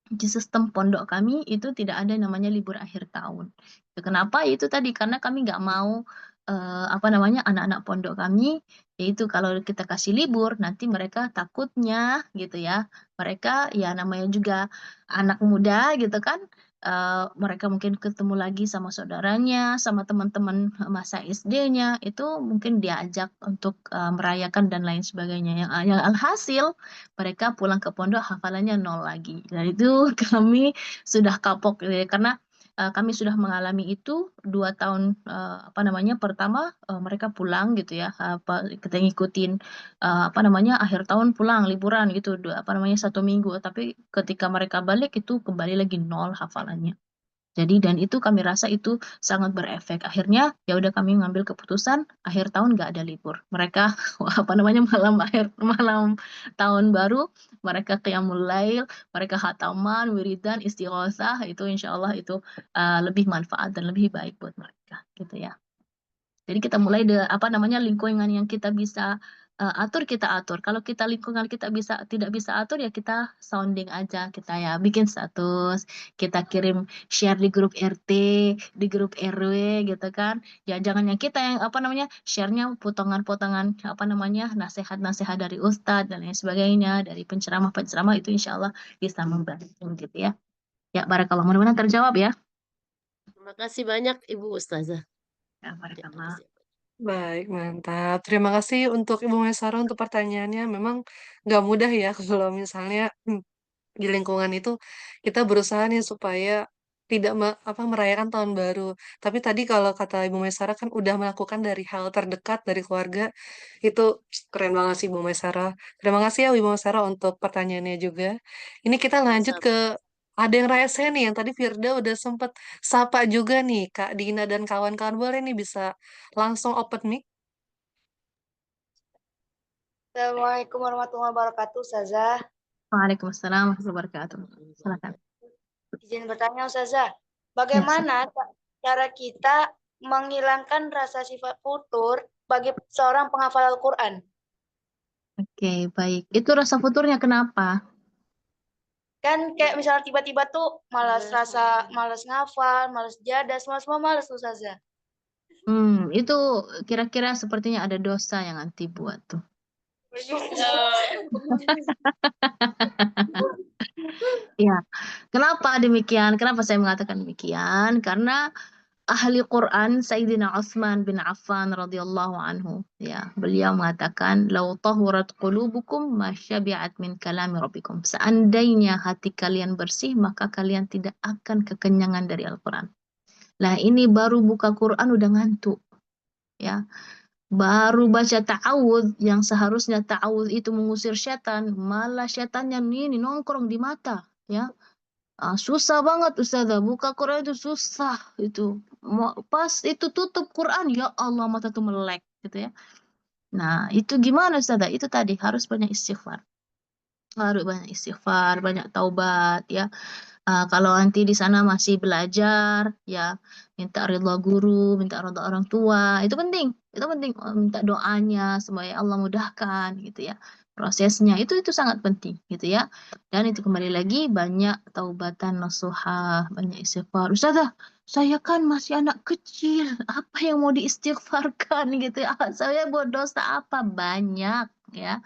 di sistem pondok kami itu tidak ada namanya libur akhir tahun. Kenapa? Itu tadi karena kami nggak mau apa namanya anak-anak pondok kami yaitu kalau kita kasih libur nanti mereka takutnya gitu ya mereka ya namanya juga anak muda gitu kan mereka mungkin ketemu lagi sama saudaranya sama teman-teman masa SD-nya itu mungkin diajak untuk merayakan dan lain sebagainya yang alhasil mereka pulang ke pondok hafalannya nol lagi. Dan itu kami sudah kapok gitu ya, karena kami sudah mengalami itu 2 tahun apa namanya pertama mereka pulang gitu ya apa kita ngikutin apa namanya akhir tahun pulang liburan gitu apa namanya 1 minggu tapi ketika mereka balik itu kembali lagi nol hafalannya. Jadi dan itu kami rasa itu sangat berefek. Akhirnya ya udah kami mengambil keputusan akhir tahun nggak ada libur. Mereka apa namanya malam tahun baru mereka qiyamul lail, mereka khataman, wiridan, istighosah itu insya Allah itu lebih manfaat dan lebih baik buat mereka gitu ya. Jadi kita mulai apa namanya lingkungan yang kita bisa atur kita atur. Kalau kita lingkungan kita tidak bisa atur ya kita sounding aja, kita ya bikin status, kita kirim share di grup RT, di grup RW gitu kan. Ya jangan yang kita yang apa namanya share-nya potongan-potongan apa namanya nasihat-nasihat dari ustadz dan lain sebagainya, dari penceramah-penceramah itu insya Allah bisa membantu gitu ya. Ya barakallah, mudah-mudahan terjawab ya. Terima kasih banyak Ibu Ustazah. Ya Ya, barakallah. makasih. Baik, mantap. Terima kasih untuk Ibu Maisarah untuk pertanyaannya. Memang nggak mudah ya kalau misalnya di lingkungan itu kita berusaha nih supaya tidak merayakan tahun baru. Tapi tadi kalau kata Ibu Maisarah kan udah melakukan dari hal terdekat dari keluarga, itu keren banget sih Ibu Maisarah. Terima kasih ya Ibu Maisarah untuk pertanyaannya juga. Ini kita lanjut Sama-sama. ke ada yang rese nih yang tadi Firda udah sempet sapa juga nih Kak Dina dan kawan-kawan, boleh nih bisa langsung open mic. Assalamualaikum warahmatullahi wabarakatuh, Ustazah. Waalaikumsalam warahmatullahi wabarakatuh. Silakan. Izin bertanya, Ustazah. Ya, Bagaimana cara kita menghilangkan rasa sifat futur bagi seorang penghafal Al-Quran? Oke, baik. Itu rasa futurnya kenapa? Kan kayak misalnya tiba-tiba tuh malas ngafal, malas jadah, semua malas, Ustazah. Itu kira-kira sepertinya ada dosa yang anti buat tuh. Ya, kenapa demikian? Kenapa saya mengatakan demikian? Karena ahli Quran Sayyidina Utsman bin Affan radhiyallahu anhu, ya, beliau mengatakan, "Lau tahurat qulubukum ma syabi'at min kalami rabbikum." Seandainya hati kalian bersih, maka kalian tidak akan kekenyangan dari Al-Quran. Lah ini baru buka Quran udah ngantuk, ya. Baru baca ta'awudz yang seharusnya ta'awudz itu mengusir setan, malah setannya ini nongkrong di mata, ya. Susah banget Ustazah, buka Quran itu susah itu. Pas itu tutup Quran, ya Allah mata tuh melek gitu ya. Nah, itu gimana Ustazah? Itu tadi harus banyak istighfar. Harus banyak istighfar, banyak taubat ya. Kalau nanti di sana masih belajar, ya minta ridha guru, minta ridha orang tua, itu penting. Minta doanya supaya Allah mudahkan, gitu ya. Prosesnya itu sangat penting, gitu ya. Dan itu kembali lagi banyak taubatan nasuhah, banyak istighfar. Ustazah, saya kan masih anak kecil, apa yang mau diistighfarkan gitu ya? Saya buat dosa apa? Banyak, ya.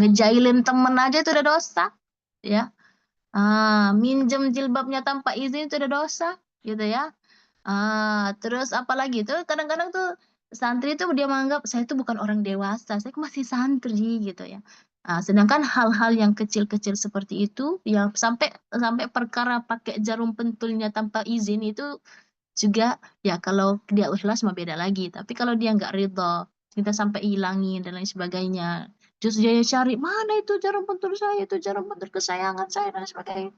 Ngejailin temen aja itu udah dosa, ya. Minjem jilbabnya tanpa izin itu udah dosa, gitu ya. Terus apalagi tuh kadang-kadang tuh santri itu dia menganggap saya itu bukan orang dewasa, saya masih santri gitu ya. Sedangkan hal-hal yang kecil-kecil seperti itu, yang sampai sampai perkara pakai jarum pentulnya tanpa izin itu juga ya kalau dia ikhlas mah beda lagi. Tapi kalau dia nggak ridho, kita sampai hilangin dan lain sebagainya. Terus dia cari mana itu jarum pentul saya, itu jarum pentul kesayangan saya dan sebagainya.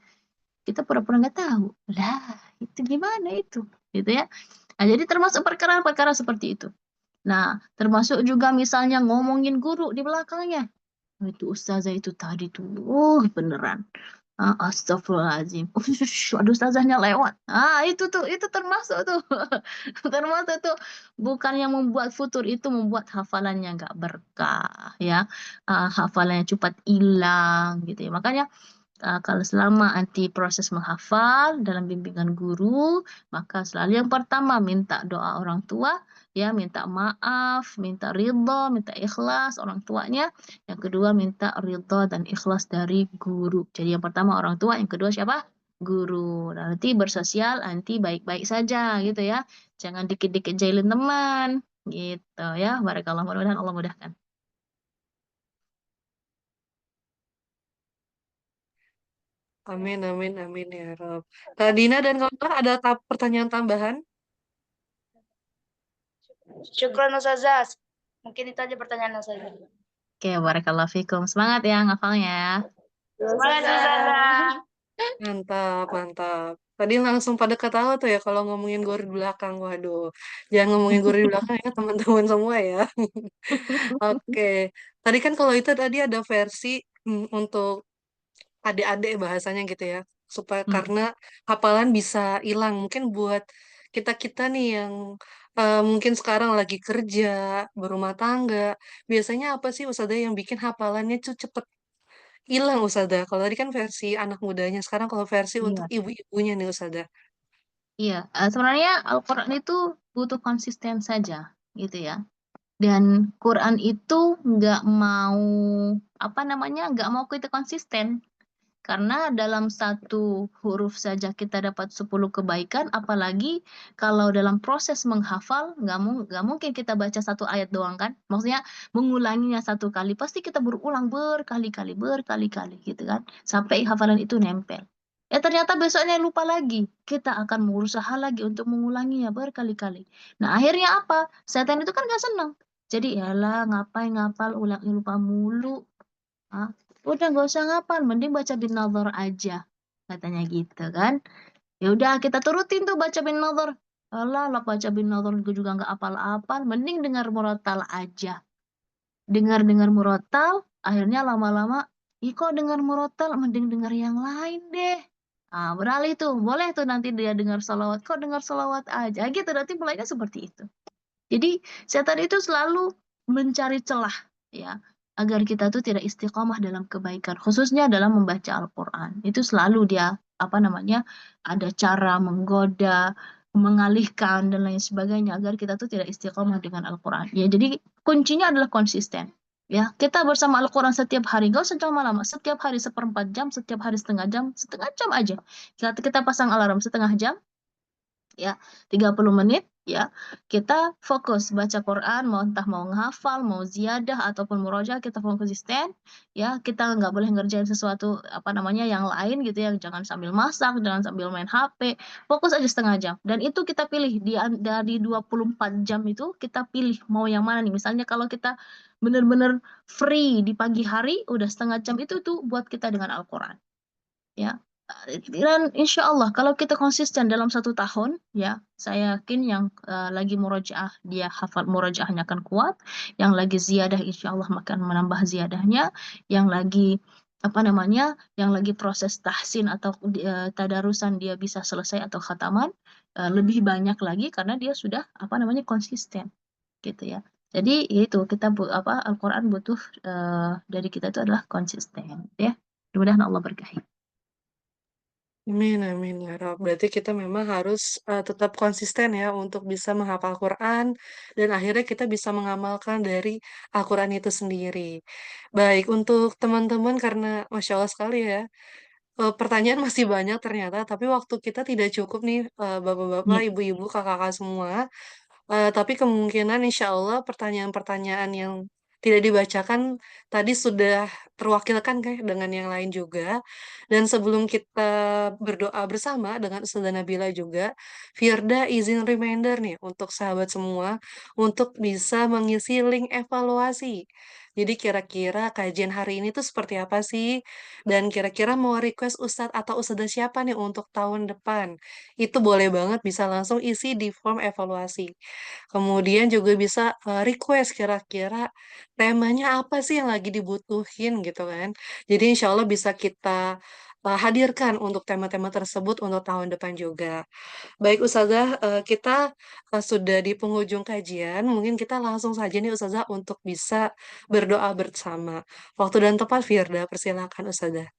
Kita pura-pura nggak tahu. Lah, itu gimana itu? Gitu ya. Nah, jadi termasuk perkara-perkara seperti itu. Nah, termasuk juga misalnya ngomongin guru di belakangnya. Itu ustazah itu tadi tuh, beneran. Astagfirullahaladzim. Aduh, ustazahnya lewat. Itu termasuk tuh. Termasuk tuh. Bukan yang membuat futur, itu membuat hafalannya nggak berkah, ya. Hafalannya cepat hilang, gitu ya. Makanya kalau selama anti proses menghafal dalam bimbingan guru, maka selalu yang pertama minta doa orang tua, ya, minta maaf, minta ridho, minta ikhlas orang tuanya. Yang kedua minta ridho dan ikhlas dari guru. Jadi yang pertama orang tua, yang kedua siapa? Guru. Nanti bersosial, nanti baik-baik saja gitu ya. Jangan dikit-dikit jailin teman, gitu ya. Barakallah, mudah-mudahan Allah mudahkan. Amin, amin, amin ya Rob. Kak Dina dan kawan-kawan ada pertanyaan tambahan? Syukron, Ustazah. Mungkin itu aja pertanyaan Ustazah. Oke, barakallah fikum. Semangat ya ngafalnya. Semangat, Ustazah. Mantap, mantap. Tadi langsung pada ketawa tuh ya kalau ngomongin guru di belakang. Waduh, jangan ngomongin guru di belakang ya teman-teman semua ya. Oke, tadi kan kalau itu tadi ada versi untuk adik-adik bahasanya gitu ya, supaya Hmm. karena hafalan bisa hilang. Mungkin buat kita-kita nih yang mungkin sekarang lagi kerja, berumah tangga, biasanya apa sih Ustazah yang bikin hafalannya tuh cepet hilang Ustazah? Kalau tadi kan versi anak mudanya, sekarang kalau versi untuk Iya, ibu-ibunya nih Ustazah. iya. Sebenarnya Al-Quran itu butuh konsisten saja, gitu ya. Dan Quran itu nggak mau, apa namanya, nggak mau kita konsisten. Karena dalam satu huruf saja kita dapat 10 kebaikan, apalagi kalau dalam proses menghafal, nggak mungkin kita baca satu ayat doang kan. Maksudnya mengulanginya satu kali, pasti kita berulang berkali-kali gitu kan. Sampai hafalan itu nempel. Ya ternyata besoknya lupa lagi. Kita akan berusaha lagi untuk mengulanginya berkali-kali. Nah akhirnya apa? Setan itu kan nggak senang. Jadi yalah ngapain ngapal ulangnya lupa mulu. Ah, udah nggak usah ngapal, mending baca bin nadhar aja, katanya gitu kan. Ya udah kita turutin tuh baca bin nadhar. Alah, lah baca bin nadhar gue juga nggak apal-apal, mending dengar murotal aja. Dengar-dengar murotal, akhirnya lama-lama, ih kok dengar murotal, mending dengar yang lain deh. Ah, beralih tuh, boleh tuh nanti dia dengar salawat, kok dengar salawat aja, gitu, nanti mulainya seperti itu. Jadi setan itu selalu mencari celah ya agar kita tuh tidak istiqomah dalam kebaikan, khususnya dalam membaca Al-Qur'an. Itu selalu dia apa namanya ada cara menggoda, mengalihkan dan lain sebagainya agar kita tuh tidak istiqomah dengan Al-Qur'an. Ya, jadi kuncinya adalah konsisten. Ya, kita bersama Al-Quran setiap hari, gak usah lama-lama, setiap hari 1/4 jam, setiap hari setengah jam aja. Kita pasang alarm setengah jam, ya 30 menit ya kita fokus baca Quran mau entah mau menghafal mau ziyadah ataupun murojaah kita konsisten ya kita nggak boleh ngerjain sesuatu apa namanya yang lain gitu ya jangan sambil masak jangan sambil main HP fokus aja setengah jam dan itu kita pilih dari 24 jam itu kita pilih mau yang mana nih misalnya kalau kita benar-benar free di pagi hari udah setengah jam itu tuh buat kita dengan Al-Quran ya. Dan insya Allah kalau kita konsisten dalam 1 tahun, ya saya yakin yang lagi murojaah dia hafal murojaahnya akan kuat, yang lagi ziyadah insya Allah akan menambah ziyadahnya, yang lagi apa namanya, yang lagi proses tahsin atau tadarusan dia bisa selesai atau khataman lebih banyak lagi karena dia sudah apa namanya konsisten gitu ya. Jadi itu kita apa Al-Quran butuh dari kita itu adalah konsisten ya. Mudah-mudahan Allah berkahi. Amin, amin ya Rob. Berarti kita memang harus tetap konsisten ya untuk bisa menghafal Quran dan akhirnya kita bisa mengamalkan dari Al-Quran itu sendiri. Baik, untuk teman-teman karena Masya Allah sekali ya, pertanyaan masih banyak ternyata, tapi waktu kita tidak cukup nih, bapak-bapak, Ya. ibu-ibu, kakak-kakak semua. Tapi kemungkinan insya Allah pertanyaan-pertanyaan yang tidak dibacakan tadi sudah terwakilkan kayak dengan yang lain juga. Dan sebelum kita berdoa bersama dengan Ustazah Nabila juga, Firda izin reminder nih untuk sahabat semua untuk bisa mengisi link evaluasi. Jadi kira-kira kajian hari ini tuh seperti apa sih? Dan kira-kira mau request Ustadz atau Ustazah siapa nih untuk tahun depan? Itu boleh banget bisa langsung isi di form evaluasi. Kemudian juga bisa request kira-kira temanya apa sih yang lagi dibutuhin gitu kan. Jadi insya Allah bisa kita hadirkan untuk tema-tema tersebut untuk tahun depan juga. Baik Ustazah, kita sudah di penghujung kajian, mungkin kita langsung saja nih Ustazah untuk bisa berdoa bersama. Waktu dan tepat Firda, persilakan Ustazah.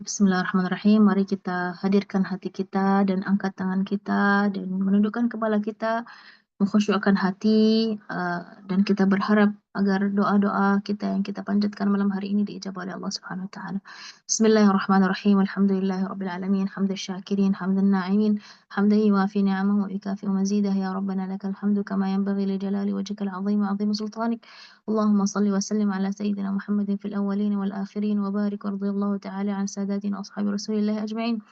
Bismillahirrahmanirrahim. Mari kita hadirkan hati kita dan angkat tangan kita dan menundukkan kepala kita mengkhusyukkan hati dan kita berharap agar doa-doa kita yang kita panjatkan malam hari ini diijabah oleh Allah Subhanahu wa taala. Bismillahirrahmanirrahim. Alhamdulillahirabbil alamin. Hamdal syakirin, hamdan na'imin, hamdan yuwafi ni'amahu wa yukafi mazidah ya rabbana lakal hamdu kama yanbaghi li jalali wajhikal 'azim wa 'azim sultanik. Allahumma salli wa sallim ala sayyidina Muhammadin fil awwalin wal akhirin wa barik radhiyallahu ta'ala an sadatina ashabi Rasulillah ajma'in.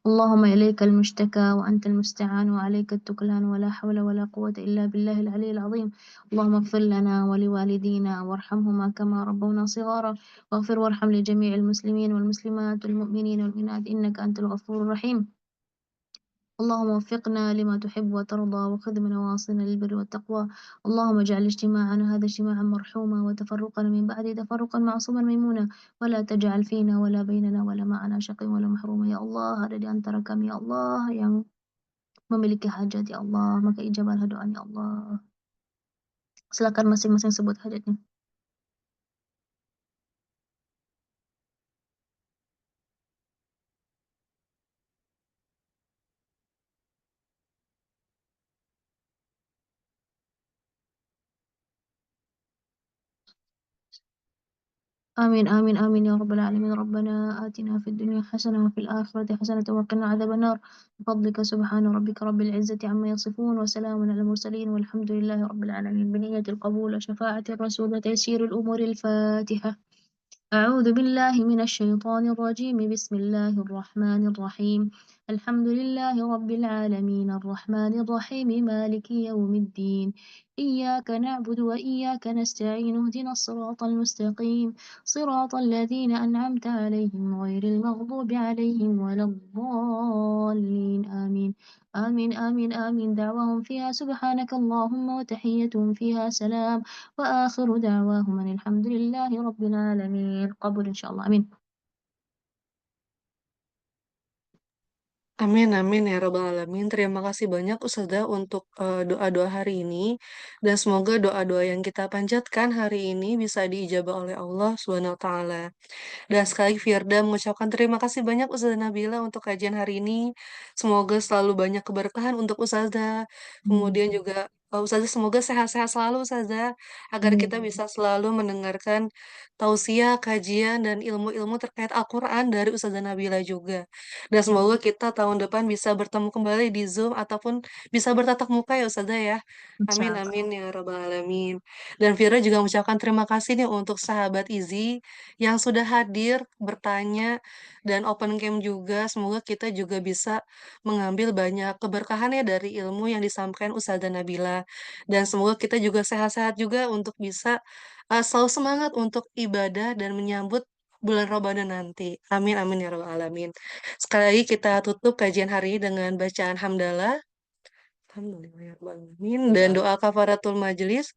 اللهم إليك المشتكى وأنت المستعان وعليك التكلان ولا حول ولا قوة إلا بالله العلي العظيم. اللهم اغفر لنا ولوالدينا وارحمهما كما ربونا صغارا واغفر وارحم لجميع المسلمين والمسلمات والمؤمنين والمؤمنات إنك أنت الغفور الرحيم. اللهم وفقنا لما تحب وترضى وخذ من نواصينا للبر والتقوى. اللهم اجعل اجتماعنا هذا اجتماعا مرحوما وتفرقنا من بعده تفرقا معصوما ميمونا ولا تجعل فينا ولا بيننا ولا معنا شقي ولا محروما. Ya Allah, ada di antara kami ya Allah yang memiliki hajat ya Allah, maka ijabahlah doanya ya Allah. Silakan masing-masing sebut hajatnya. آمين آمين آمين يا رب العالمين. ربنا آتنا في الدنيا حسنة وفي الآخرة حسنة وقنا عذاب النار بفضلك سبحان ربك رب العزة عما يصفون وسلام على المرسلين والحمد لله رب العالمين. بنية القبول وشفاعة الرسول وتيسير الأمور. الفاتحة. أعوذ بالله من الشيطان الرجيم. بسم الله الرحمن الرحيم. الحمد لله رب العالمين الرحمن الرحيم مالك يوم الدين. إياك نعبد وإياك نستعين اهدنا الصراط المستقيم صراط الذين أنعمت عليهم غير المغضوب عليهم ولا الضالين. آمين آمين آمين آمين. دعواهم فيها سبحانك اللهم وتحيتهم فيها سلام وآخر دعواهم أن الحمد لله رب العالمين. قبول إن شاء الله. آمين. Amin, amin ya Rabbal Alamin. Terima kasih banyak Ustazah untuk doa-doa hari ini. Dan semoga doa-doa yang kita panjatkan hari ini bisa diijabah oleh Allah Subhanahu wa Ta'ala. Dan sekali lagi Firda mengucapkan terima kasih banyak Ustazah Nabila untuk kajian hari ini. Semoga selalu banyak keberkahan untuk Ustazah. Kemudian juga Ustazah semoga sehat-sehat selalu Ustazah. Agar kita bisa selalu mendengarkan tausiah, kajian, dan ilmu-ilmu terkait Al-Quran dari Ustazah Nabila juga. Dan semoga kita tahun depan bisa bertemu kembali di Zoom ataupun bisa bertatap muka ya Ustazah ya. Amin, InsyaAllah. amin ya Rabbal Alamin. Dan Fira juga mengucapkan terima kasih nih untuk sahabat Izi yang sudah hadir, bertanya, dan open cam juga. Semoga kita juga bisa mengambil banyak keberkahan ya dari ilmu yang disampaikan Ustazah Nabila. Dan semoga kita juga sehat-sehat juga untuk bisa selalu semangat untuk ibadah dan menyambut bulan Ramadan nanti. Amin, amin ya Rabbal Alamin. Sekali lagi kita tutup kajian hari ini dengan bacaan hamdalah. Alhamdulillah ya Rabbal Alamin. Dan doa kafaratul majelis.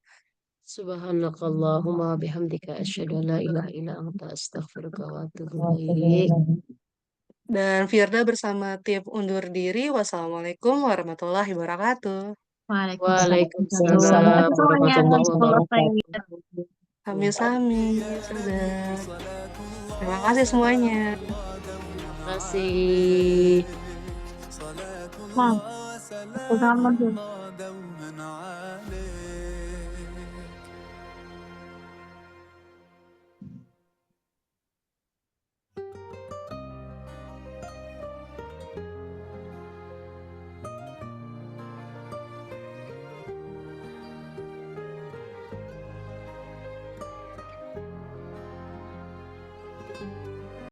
Subhanakallahumma bihamdika asyhadu an la ilaha illa anta astaghfiruka wa atubu ilaik. Dan Firda bersama tim undur diri. Wassalamualaikum warahmatullahi wabarakatuh. Waalaikumsalam. Waalaikumsalam Makasih semuanya. warahmatullahi Jazakallah khair. wabarakatuh. Amin sami, Ustazah. Terima kasih semuanya. Terima kasih. Nah, selamat ya. دوما عليك